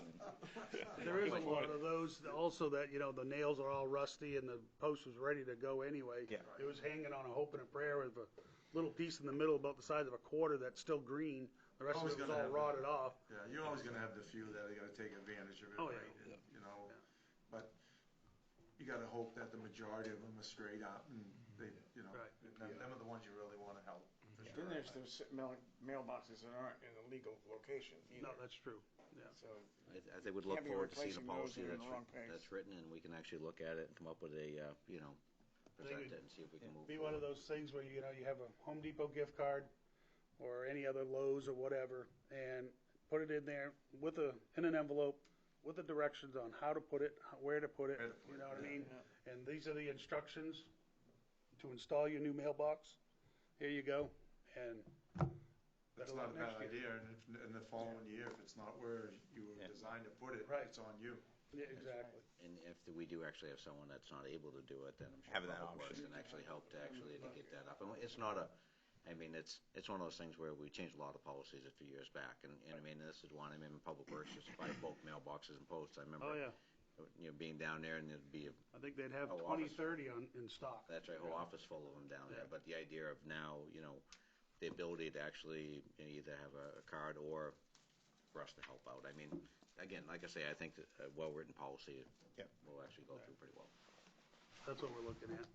There is a lot of those also that, you know, the nails are all rusty and the post was ready to go anyway. Yeah. It was hanging on a hope and a prayer with a little piece in the middle about the size of a quarter that's still green. The rest of it was all rotted off. Yeah, you're always going to have the few that are going to take advantage of it. Oh, yeah. Right? And, you know, but you got to hope that the majority of them are straight up, and they, you know, Right. them are the ones you really want to help. For sure. Then there's those mailboxes that aren't in a legal location either. No, that's true. Yeah. So I think we'd look Can't be forward to seeing a replacing those policy that are in the wrong place. that's written, and we can actually look at it and come up with a, present it and see if we can move Be forward. one of those things where, you know, you have a Home Depot gift card or any other Lowe's or whatever, and put it in there in an envelope with the directions on how to put it, where to put it, you know what I mean? And these are the instructions to install your new mailbox. Here you go. And That's not a bad idea, and if, in the following year, if it's not where you were designed to put it, Right. it's on you. Yeah, exactly. And if we do actually have someone that's not able to do it, then I'm sure Having that Public Works option. can actually help to get that up. And it's not I mean, it's one of those things where we changed a lot of policies a few years back, and I mean, this is one. I mean, Public Works used to buy bulk mailboxes and posts. I remember, Oh, yeah. Being down there, and there'd be I think they'd have Oh, 20, office. 30 in stock. that's right, whole office full of them down there. Yeah. But the idea of now, the ability to actually either have a card or for us to help out. I mean, again, like I say, I think that a well-written policy will actually go through pretty well. That's what we're looking at.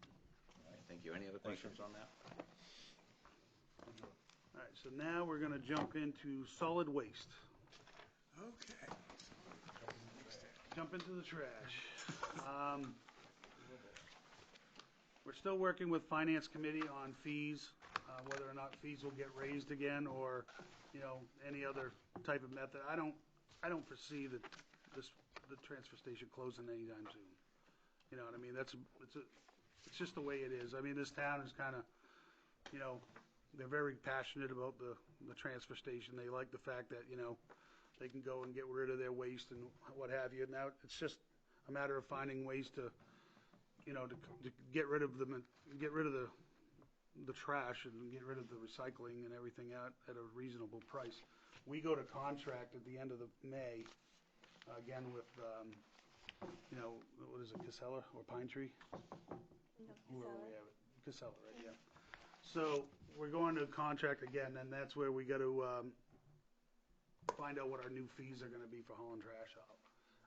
All right, thank you. Any other questions on that? All right, so now we're going to jump into solid waste. Okay. Jump into the trash. We're still working with Finance Committee on fees, whether or not fees will get raised again or, any other type of method. I don't foresee that the transfer station closing anytime soon. You know what I mean? It's just the way it is. I mean, this town is kind of, they're very passionate about the transfer station. They like the fact that, they can go and get rid of their waste and what have you. Now, it's just a matter of finding ways to get rid of the trash and get rid of the recycling and everything out at a reasonable price. We go to contract at the end of May, again with, what is it, Casella or Pine Tree? No, Whoever we have it. Casella, right, yeah. So we're going to contract again, and that's where we got to find out what our new fees are going to be for hauling trash out.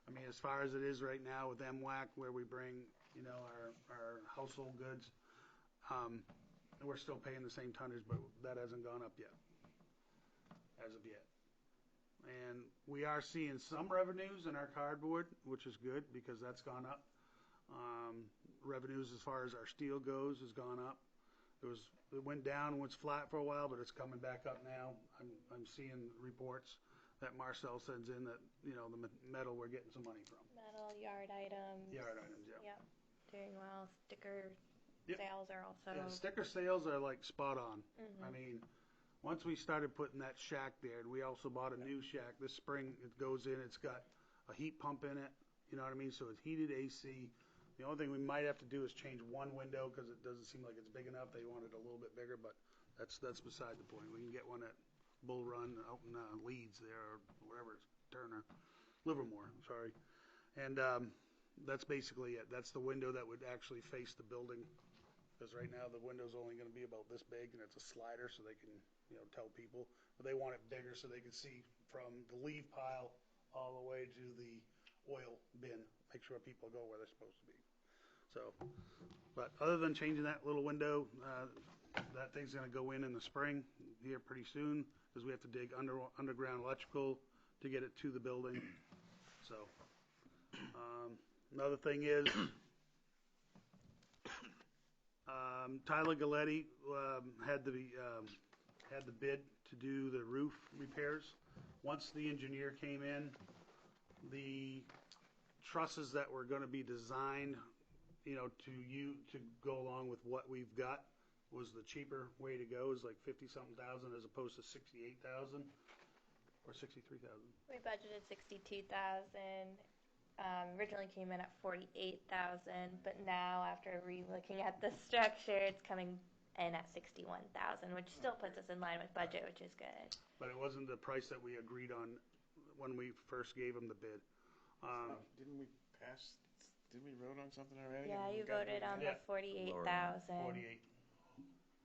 I mean, as far as it is right now with MWAC, where we bring, our household goods, we're still paying the same tonnage, but that hasn't gone up yet, as of yet. And we are seeing some revenues in our cardboard, which is good because that's gone up. Revenues as far as our steel goes has gone up. It went down, was flat for a while, but it's coming back up now. I'm seeing reports that Marcel sends in that, the metal we're getting some money from. Metal, yard items. Yard items, yeah. Yep. Doing well. Sticker Yep. sales are also. Yeah, sticker sales are like spot on. Mhm. I mean, once we started putting that shack there, and we also bought a new shack this spring, it goes in, it's got a heat pump in it, you know what I mean? So it's heated AC. The only thing we might have to do is change one window because it doesn't seem like it's big enough. They want it a little bit bigger, but that's beside the point. We can get one at Bull Run out in Leeds there, or whatever it's Turner, Livermore, sorry. And that's basically it. That's the window that would actually face the building, because right now the window's only going to be about this big, and it's a slider, so they can, tell people. But they want it bigger so they can see from the leave pile all the way to the oil bin. Make sure people go where they're supposed to be. So, but other than changing that little window, that thing's going to go in the spring here pretty soon, because we have to dig underground electrical to get it to the building. So, another thing is, Tyler Galletti had the bid to do the roof repairs. Once the engineer came in, the trusses that were going to be designed, to go along with what we've got was the cheaper way to go. Is like 50-something thousand as opposed to 68,000 or 63,000. We budgeted 62,000. Originally came in at 48,000, but now after re-looking at the structure, it's coming in at 61,000, which still puts us in line with budget, which is good. But it wasn't the price that we agreed on when we first gave them the bid. Didn't we pass? Didn't we vote on something already? Yeah, And we you got voted on moved the 48,000. 48.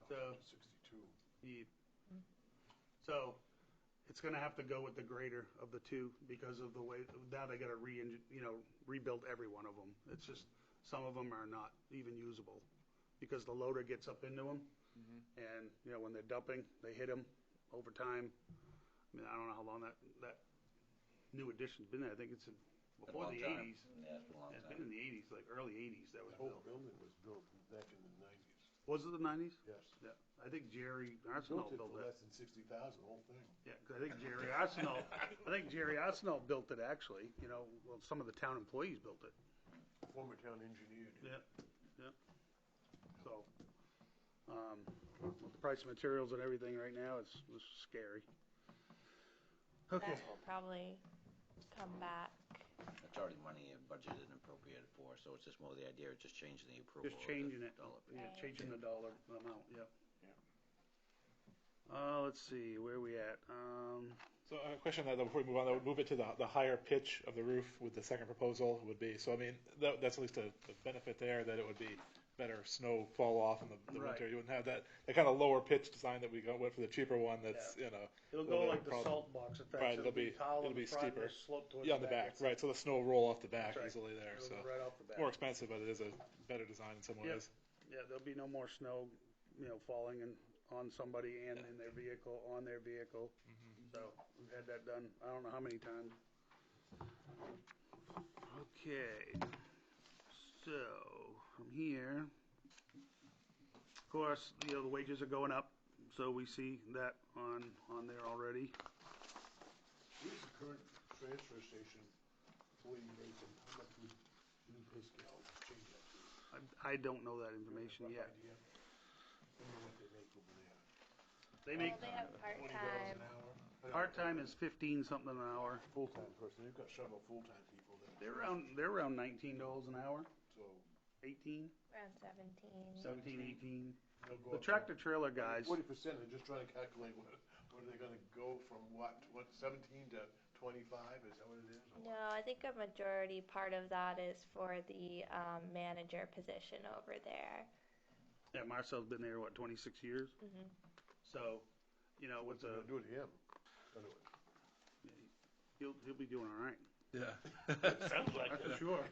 So 62. So it's going to have to go with the greater of the two because of the way now they got to rebuild every one of them. It's just some of them are not even usable because the loader gets up into them, and when they're dumping, they hit them over time. I mean, I don't know how long that new addition's been there. I think it's before the 80s. Yeah, it's been a long It's time. been in the 80s, like early 80s. That was The whole built. building was built back in the 90s. Was it the 90s? Yes. Yeah, I think Jerry Built Arsenault it built for it. less than 60,000, the whole thing. Yeah, 'cause I think Jerry Arsenault built it actually. Well, some of the town employees built it. Former town engineer did. Yeah. So, with the price of materials and everything right now, it's scary. Okay. That will probably come back. It's already money budgeted and appropriated for, so it's just more the idea of just changing the approval. Just changing it. Dollar. Yeah, Right. changing the dollar amount. Yeah. Let's see, where are we at? So a question that before we move on, that would move it to the higher pitch of the roof with the second proposal would be, so I mean, that's at least a benefit there, that it would be better snow fall off in the Right. winter. You wouldn't have that kind of lower pitch design that we went for the cheaper one that's, It'll a go little like the problem. salt box effect. Right, so it'll be tall in the front, steeper. it'll slope towards Yeah, on the back, right, so the snow will roll off the back That's right. easily there, It'll so. go right off the back. More expensive, but it is a better design in some Yep. ways. Yeah, there'll be no more snow, falling on somebody and in their vehicle, on their vehicle. So we've had that done, I don't know how many times. Okay, so from here, of course, the wages are going up, so we see that on there already. What is the current transfer station employee rate, and how much would the new pay scale change that to? I don't know that information Rough yet. idea? I don't know what they make over there. They make, They have $20 part-time. an hour? part-time is 15 something an hour. Full-time person, you've got several full-time people that. They're around $19 an hour, So, 18, Around 17. 17, 18. they'll go The up tractor trailer guys, 40%, they're just trying to calculate what are they gonna go from what, 17 to 25, is that what it is? Or what? No, I think a majority part of that is for the manager position over there. yeah, Marcel's been there, 26 years? Hmm. So, What's with they a, gonna do to him? Anyway. he'll be doing all right. Yeah. Sounds like I'm sure.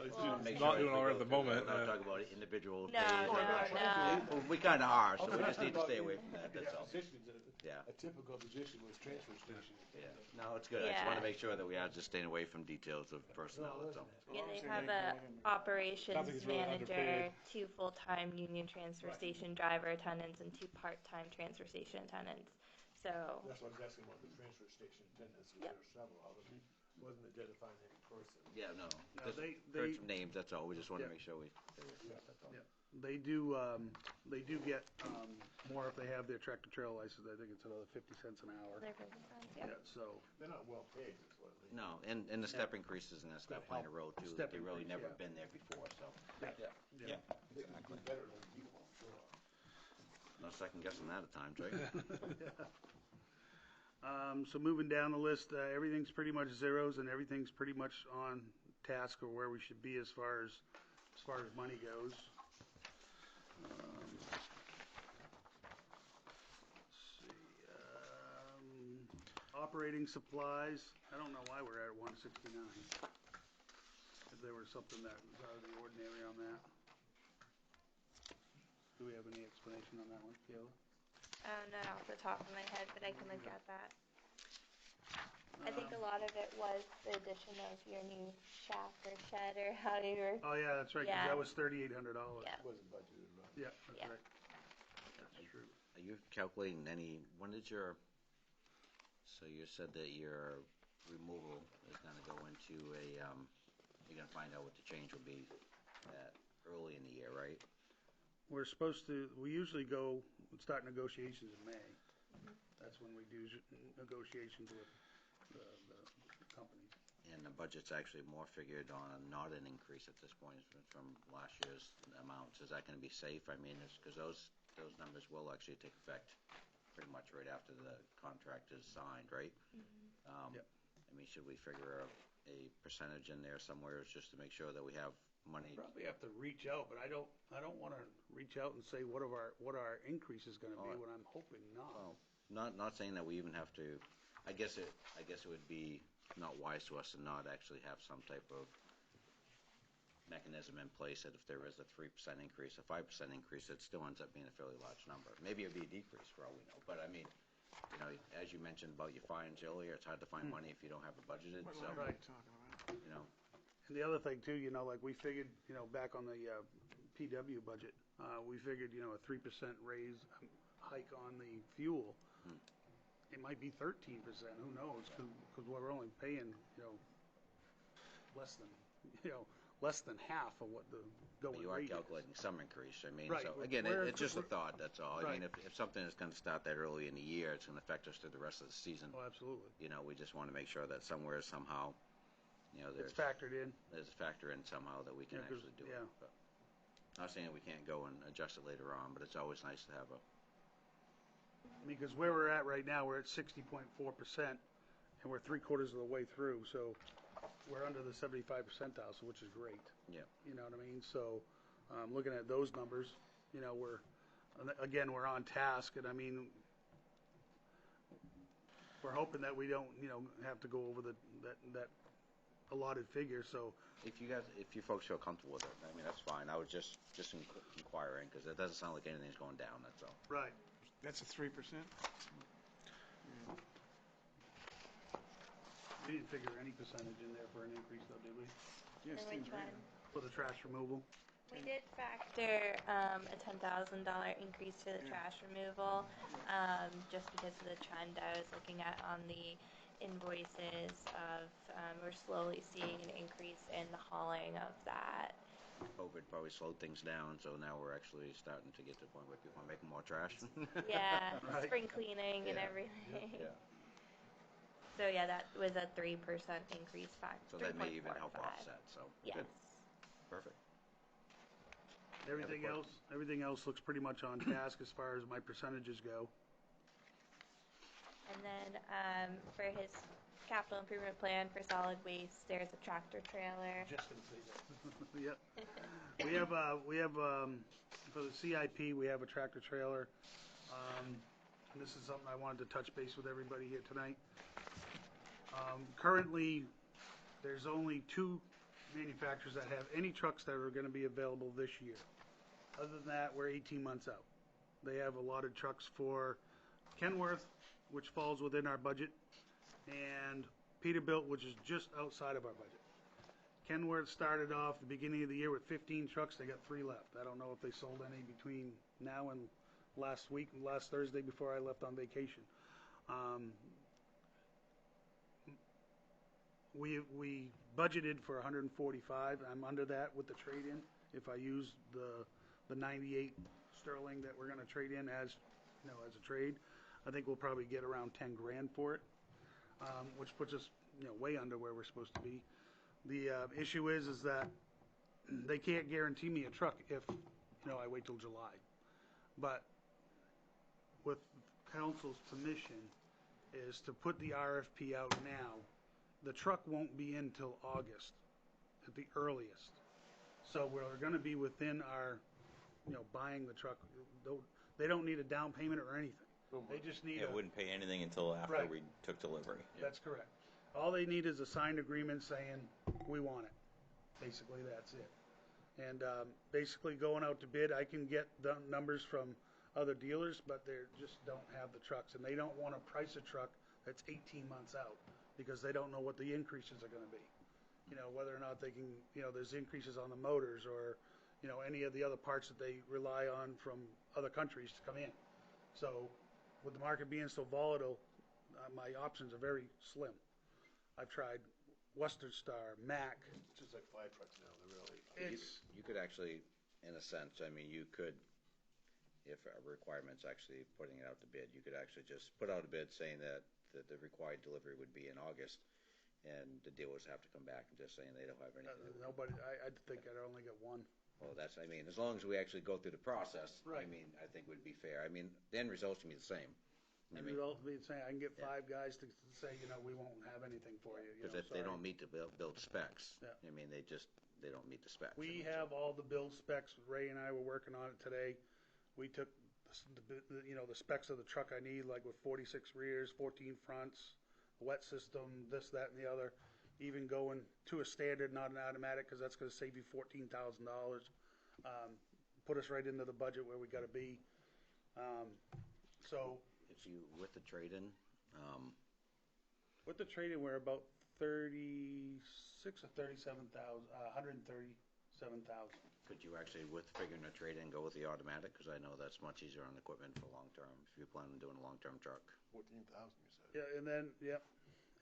He's Well, Make not sure doing as we all right go at the through, moment. We're not talking about individual No, pays. no, no. Well, we kind of are, so we just need to stay away from that, that's all. Positions, Yeah. a typical position was transfer station. Yeah, no, it's good. I just want to Yeah. make sure that we are just staying away from details of personnel, that's all. Yeah, they Obviously, have they a go in and- operations Sounds like he's really manager, underpaid. 2 full-time union transfer station driver attendants, and 2 part-time transfer station attendants. So, That's what I was asking about the transfer station attendants, Yep. there are several of them, wasn't identifying any person. Yeah, no, No, just they- heard some names, that's all. We just want to Yeah. make sure we stay away from that, that's all. Yeah. They do get more if they have their tractor trailer license. I think it's another 50 cents an hour. they're 50 cents, Yeah, yep. so, They're not well paid, is what they. No, and the step increases and that's not playing a role too. Step They really increase, never yeah. been there before, so. yeah. They can do better than people, I'm sure. No second guessing that at times, right? So moving down the list, everything's pretty much zeros and everything's pretty much on task or where we should be as far as money goes. Let's see, operating supplies, I don't know why we're at 169. If there was something that was out of the ordinary on that. Do we have any explanation on that one, Kayla? Not off the top of my head, but I can look at that. I think a lot of it was the addition of your new shack or shed or however. Oh, yeah, that's right, 'cause Yeah. that was $3,800. Yeah. Wasn't budgeted, right? Yeah, that's Yeah. right. That's true. Are you calculating when did so you said that your removal is going to go into you're going to find out what the change will be early in the year, right? We usually start negotiations in May. That's when we do negotiations with the companies. And the budget's actually more figured on not an increase at this point from last year's amounts. Is that going to be safe? I mean, because those numbers will actually take effect pretty much right after the contract is signed, right? Yep. I mean, should we figure a percentage in there somewhere just to make sure that we have money? Probably have to reach out, but I don't want to reach out and say what our increase is going to be Oh, when I'm hoping not. Well, not saying that we even have to. I guess it would be not wise to us to not actually have some type of mechanism in place that if there is a 3% increase, a 5% increase, it still ends up being a fairly large number. Maybe it'd be a decrease for all we know. But I mean, as you mentioned about your fines earlier, it's hard to find money if you don't have it budgeted. What So, line are you talking about? And the other thing too, like we figured, back on the PW budget, we figured, a 3% raise hike on the fuel. It might be 13%. Who knows? Because we're only paying, less than half of what the going but you are rate is. calculating some increase. I mean, Right, so we're- again, we're- it's just a thought. That's all. I Right. mean, if something is going to start that early in the year, it's going to affect us through the rest of the season. Oh, absolutely. We just want to make sure that somewhere, somehow, It's factored in. there's a factor in somehow that we can Yeah, 'cause- actually do yeah. it. But not saying we can't go and adjust it later on, but it's always nice to have Because where we're at right now, we're at 60.4%, and we're 3/4 of the way through, so we're under the 75 percentile, so which is great. Yeah. You know what I mean? So, looking at those numbers, you know, we're on task, and I mean, we're hoping that we don't, you know, have to go over that allotted figure, so. If you folks feel comfortable with it, I mean, that's fine. I was just inquiring, because it doesn't sound like anything's going down, that's all. Right. That's a 3%? We didn't figure any percentage in there for an increase though, did we? Yeah, And it seems which one? right. For the trash removal? We did factor a $10,000 increase to the trash removal, just because of the trend I was looking at on the invoices of, we're slowly seeing an increase in the hauling of that. COVID probably slowed things down, so now we're actually starting to get to the point where people are making more trash. Yeah, Right. spring cleaning and Yeah. everything. Yeah. So yeah, that was a 3% increase factor. So that may even help offset, so. Yes. Good. Perfect. Everything else looks pretty much on task as far as my percentages go. And then for his capital improvement plan for solid waste, there's a tractor trailer. Just gonna say that. Yep. We have, for the CIP, we have a tractor trailer. And this is something I wanted to touch base with everybody here tonight. Currently, there's only 2 manufacturers that have any trucks that are gonna be available this year. Other than that, we're 18 months out. They have allotted trucks for Kenworth, which falls within our budget, and Peterbilt, which is just outside of our budget. Kenworth started off the beginning of the year with 15 trucks. They got 3 left. I don't know if they sold any between now and last Thursday before I left on vacation. We budgeted for 145. I'm under that with the trade-in. If I use the 98 Sterling that we're going to trade in as, you know, as a trade, I think we'll probably get around 10 grand for it, which puts us, you know, way under where we're supposed to be. The issue is that they can't guarantee me a truck if, you know, I wait till July. But with council's permission is to put the RFP out now. The truck won't be in till August at the earliest. So we're going to be within our, you know, buying the truck. They don't need a down payment or anything. They just need wouldn't pay anything until after Right. we took delivery. That's correct. All they need is a signed agreement saying, we want it. Basically, that's it. And basically going out to bid, I can get the numbers from other dealers, but they just don't have the trucks. And they don't want to price a truck that's 18 months out because they don't know what the increases are going to be. You know, whether or not they can, you know, there's increases on the motors or, you know, any of the other parts that they rely on from other countries to come in. So with the market being so volatile, my options are very slim. I've tried Western Star, Mack. It's just like 5 trucks now, they're really. You could actually, in a sense, I mean, you could, if a requirement's actually putting it out to bid, you could actually just put out a bid saying that the required delivery would be in August, and the dealers have to come back and just saying they don't have anything. Nobody, I think I'd only get one. Well, that's, I mean, as long as we actually go through the process, I Right. mean, I think would be fair. I mean, the end result's gonna be the same. I And mean, you'd ultimately say, I can get 5 guys to say, you know, we won't have anything for you. because if they don't meet the build specs, Yeah. I mean, they don't meet the specs. We have all the build specs. Ray and I were working on it today. We took, you know, the specs of the truck I need, like with 46 rears, 14 fronts, wet system, this, that, and the other. Even going to a standard, not an automatic, because that's going to save you $14,000. Put us right into the budget where we got to be. So If you, with the trade-in, with the trade-in, we're about 36 or 37,000, 137,000. could you actually, with figuring a trade-in, go with the automatic? Because I know that's much easier on equipment for long-term, if you plan on doing a long-term truck. 14,000, you said. Yeah, and then, yep.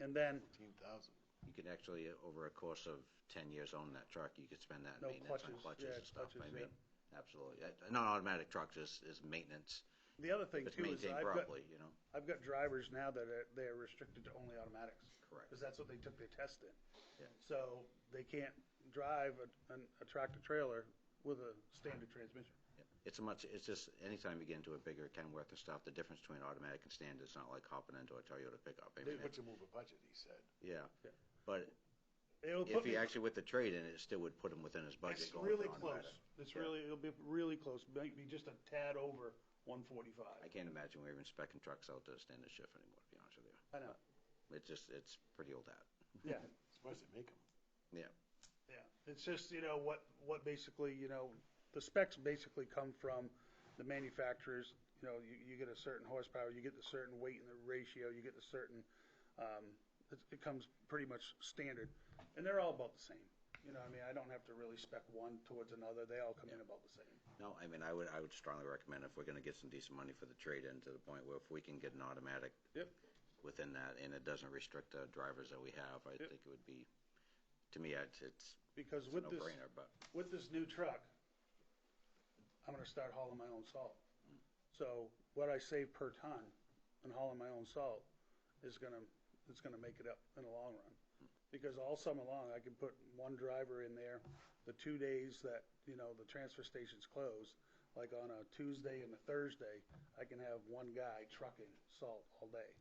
And then 14,000. You could actually, over a course of 10 years owning that truck, you could spend that No maintenance on clutches. clutches Yeah, and stuff. clutches, I mean, absolutely. Non-automatic trucks is maintenance. the other thing If it's too is maintained properly, you know. I've got drivers now that they're restricted to only automatics. Correct. Because that's what they took their test in. Yeah. So they can't drive a tractor trailer with a standard transmission. it's just, anytime you get into a bigger Kenworth and stuff, the difference between automatic and standard is not like hopping into a Toyota pickup. I They mean, put some over budget, he said. yeah. Yeah. But It'll if put he me, actually with the trade-in, it still would put him within his budget it's going really for automatic. close. It's Yeah. it'll be really close. Might be just a tad over 145. I can't imagine we're even specking trucks out to standard shift anymore, to be honest with you. I know. It's pretty old hat. Yeah. Surprised they make them. Yeah. Yeah, it's just, what basically, the specs basically come from the manufacturers. You get a certain horsepower, you get the certain weight in the ratio, you get the certain, it comes pretty much standard. And they're all about the same. I don't have to really spec one towards another. They all come in about the same. No, I mean, I would strongly recommend if we're gonna get some decent money for the trade-in, to the point where if we can get an automatic Yep. within that, and it doesn't restrict the drivers that we have, I think it would be, to me, it's Because a no-brainer, but. with this new truck, I'm gonna start hauling my own salt. So what I save per ton in hauling my own salt it's gonna make it up in the long run. Because all summer long, I can put one driver in there, the 2 days that, the transfer station's closed, like on a Tuesday and a Thursday, I can have one guy trucking salt all day.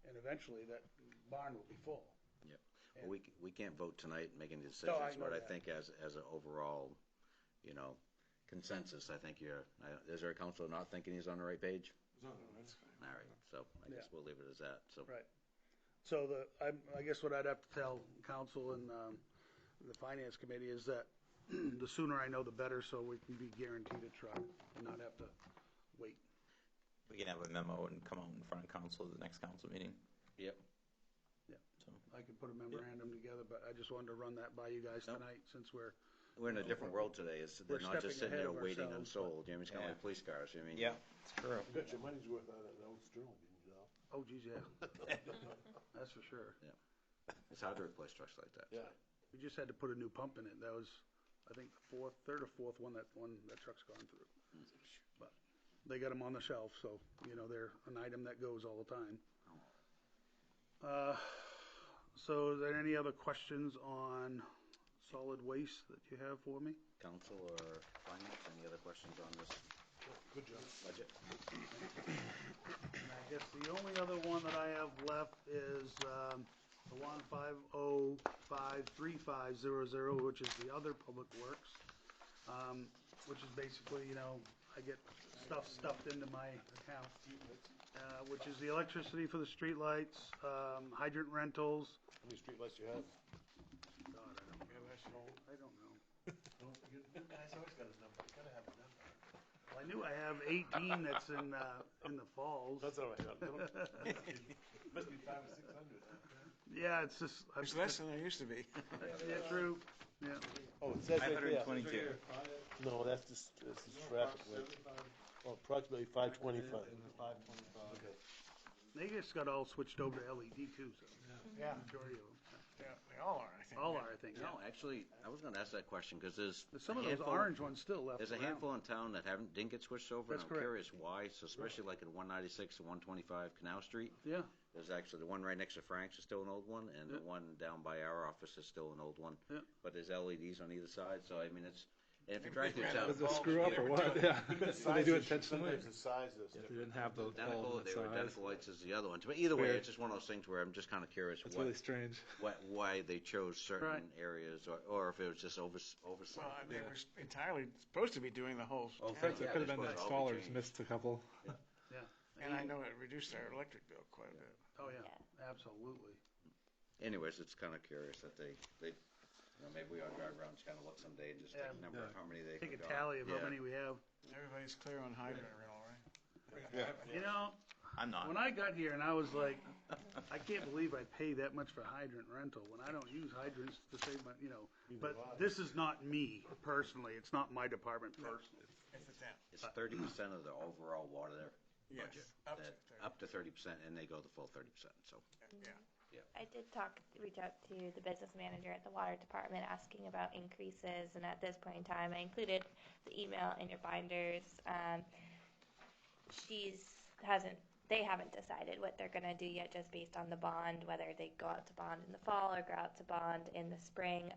And eventually that barn will be full. Yep. And- Well, we can't vote tonight making the No, decisions, I know but I that. think as an overall, consensus, I think is there a council not thinking he's on the right page? No, that's fine. All right, so I guess Yeah. we'll leave it as that, so. Right. So I guess what I'd have to tell council and the finance committee is that the sooner I know, the better, so we can be guaranteed a truck and not have to wait. We can have a memo and come out in front of council at the next council meeting. Yep. Yeah. So, I could put a memorandum together, but I just wanted to run that by you guys Nope. tonight since we're We're in a different world today. They're We're not just stepping sitting there ahead of waiting ourselves, unsold. It's kind of Yeah. like police cars. I mean, yeah, it's true. You got your money's worth out of that old Sterling, didn't you, Al? oh geez, yeah. That's for sure. it's hard to replace trucks like that. Yeah. We just had to put a new pump in it. That was, I think, the third or fourth one that truck's gone through. But they got them on the shelf, so they're an item that goes all the time. So, is there any other questions on solid waste that you have for me? Council or finance, any other questions on this Good job. budget? And I guess the only other one that I have left is the 150-53500, which is the other public works, which is basically, I get stuff stuffed into my account, which is the electricity for the streetlights, hydrant rentals. How many streetlights you have? God, I don't know. You guys always got a number. You gotta have a number. Well, I knew I have 18 that's in the falls. That's all right. Must be 500 or 600. Yeah, it's just. It's less than there used to be. Yeah, true. Yeah. Oh, it says right there. 522. No, that's just traffic lights. Oh, approximately 525. 525. Okay. They just got all switched over to LED too, so. Yeah, Majority of them. they all are, I think. All are, I think. No, actually, I was going to ask that question because there's Some of a those handful- orange ones still left There's a around. handful in town that didn't get switched over, That's and I'm correct. curious why. So especially like at 196 and 125 Canal Street. Yeah, There's actually the one right next to Frank's is still an old one, and the one down by our office is still an old one. Yeah. But there's LEDs on either side, so I mean and if you drive through town, Does it screw up or what? Yeah. Do they do it intentionally? Sometimes the size is They different. didn't have the identical, bulb they were size. identical lights as the other ones. But either way, Weird. it's just one of those things where I'm just kind of curious It's really strange. why they chose certain Right. areas, or if it was just oversight. Well, they were entirely supposed to be doing the whole Oh, town. thank It Yeah, could have they're been the supposed to all be installers changed. missed a couple. yeah. And I know it reduced their electric bill quite a bit. Oh, yeah, Yeah. absolutely. Anyways, it's kind of curious that they maybe we ought to drive around and just kind of look someday and just take a number of how many they Take a forgot. tally of how Yeah. many we have. Everybody's clear on hydrant rental, right? Yeah. I'm not. When I got here and I was like, I can't believe I pay that much for hydrant rental when I don't use hydrants to save my, but this is not me personally. It's not my department personally. It's a town. It's 30% of the overall water Yes, budget. up to That- 30. Up to 30%, and they go the full 30%. So Yeah. I did reach out to the business manager at the water department asking about increases, and at this point in time, I included the email in your binders. They haven't decided what they're going to do yet, just based on the bond, whether they go out to bond in the fall or go out to bond in the spring.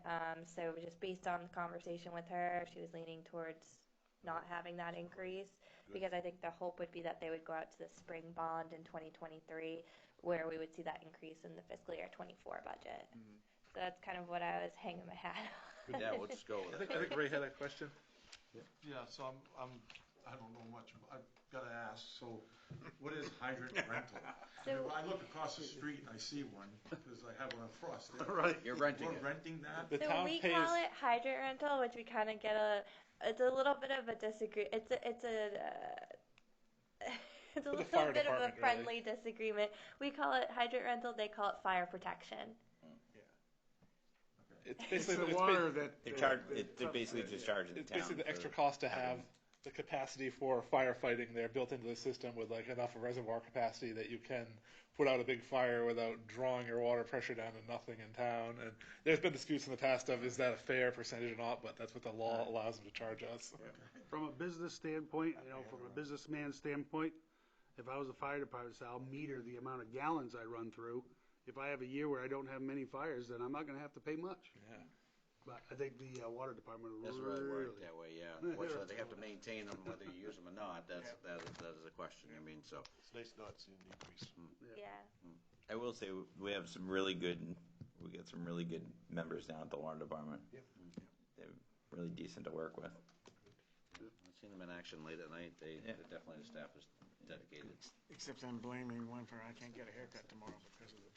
So just based on the conversation with her, she was leaning towards not having that increase, because I think the hope would be that they would go out to the spring bond in 2023, where we would see that increase in the fiscal year 24 budget. So that's kind of what I was hanging my hat on. Yeah, we'll just go with it. I think Ray had a question. Yeah, so I don't know much, I've gotta ask, so what is hydrant rental? So- I look across the street and I see one, because I have one across there. Right. You're renting We're it. renting that? The So town we pays. call it hydrant rental, which we kind of get it's a little bit of a disagree. It's a it's a For the little fire bit of a department, friendly disagreement. We call it hydrant rental. They call it fire protection. It's It's basically the water that. They're basically just charging the It's town. basically the for extra cost to have having- the capacity for firefighting there built into the system with like enough reservoir capacity that you can put out a big fire without drawing your water pressure down to nothing in town. And there's been disputes in the past of is that a fair percentage or not, but that's what the law allows them to charge us. From a business standpoint, from a businessman's standpoint, if I was a fire department, I'll meter the amount of gallons I run through. If I have a year where I don't have many fires, then I'm not going to have to pay much. Yeah. But I think the water department Doesn't really work that way, yeah. Unfortunately, they have to maintain them whether you use them or not. That is a question. I mean, so. It's nice not seeing the increase. Yeah. I will say we have some really good, we get some really good members down at the water department. Yep. They're really decent to work with. I've seen them in action late at night. Definitely the staff is dedicated. Except I'm blaming one for I can't get a haircut tomorrow because of the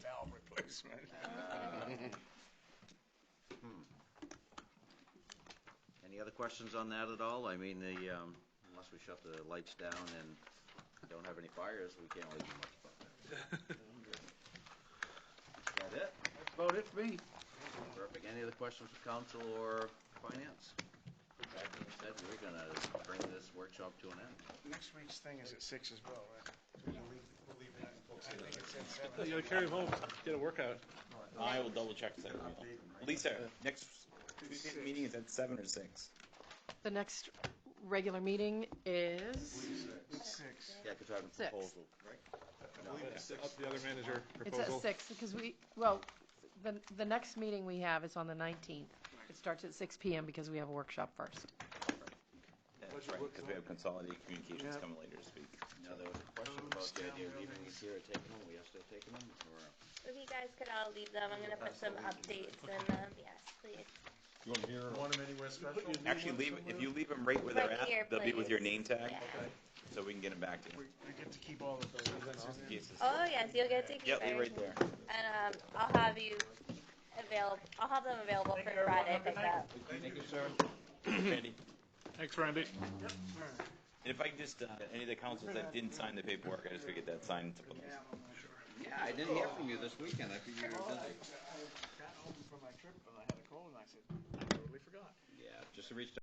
valve replacement. Any other questions on that at all? I mean, unless we shut the lights down and don't have any fires, we can't really do much about that. Is that it? That's about it for me. Perfect. Any other questions for council or finance? That being said, we're going to bring this workshop to an end. Next week's thing is at 6 as well, right? We'll leave it. I think it's at 7. You gotta carry them home, get a workout. I will double check that. Lisa, next Tuesday's meeting is at 7 or 6. The next regular meeting is, 6. Yeah, because I have a 6. proposal. Up the other manager it's proposal. at 6, because the next meeting we have is on the 19th. It starts at 6 PM because we have a workshop first. That's right, because we have consolidated communications coming later this week. Now, there was a question about the idea of leaving these here or taking them. We are still taking them, or? If you guys could all leave them, I'm going to put some updates in them. Yes, please. You want them here? Want them anywhere special? Actually, if you leave them right where they're Right here, at, they'll be with please. your name tag, Yeah. so we can get them back to you. We get to keep all of those. Cases. Oh yes, you'll get to keep Yep, leave right there. And I'll have you available. I'll have them available for Friday pickup. Thank you, sir. Randy. Thanks, Randy. And if I can just, any of the councils that didn't sign the paperwork, I just figured that signed to put this. Yeah, I didn't hear from you this weekend. I figured you were busy. I got home from my trip and I had a cold and I said, I totally forgot. Yeah, just to reach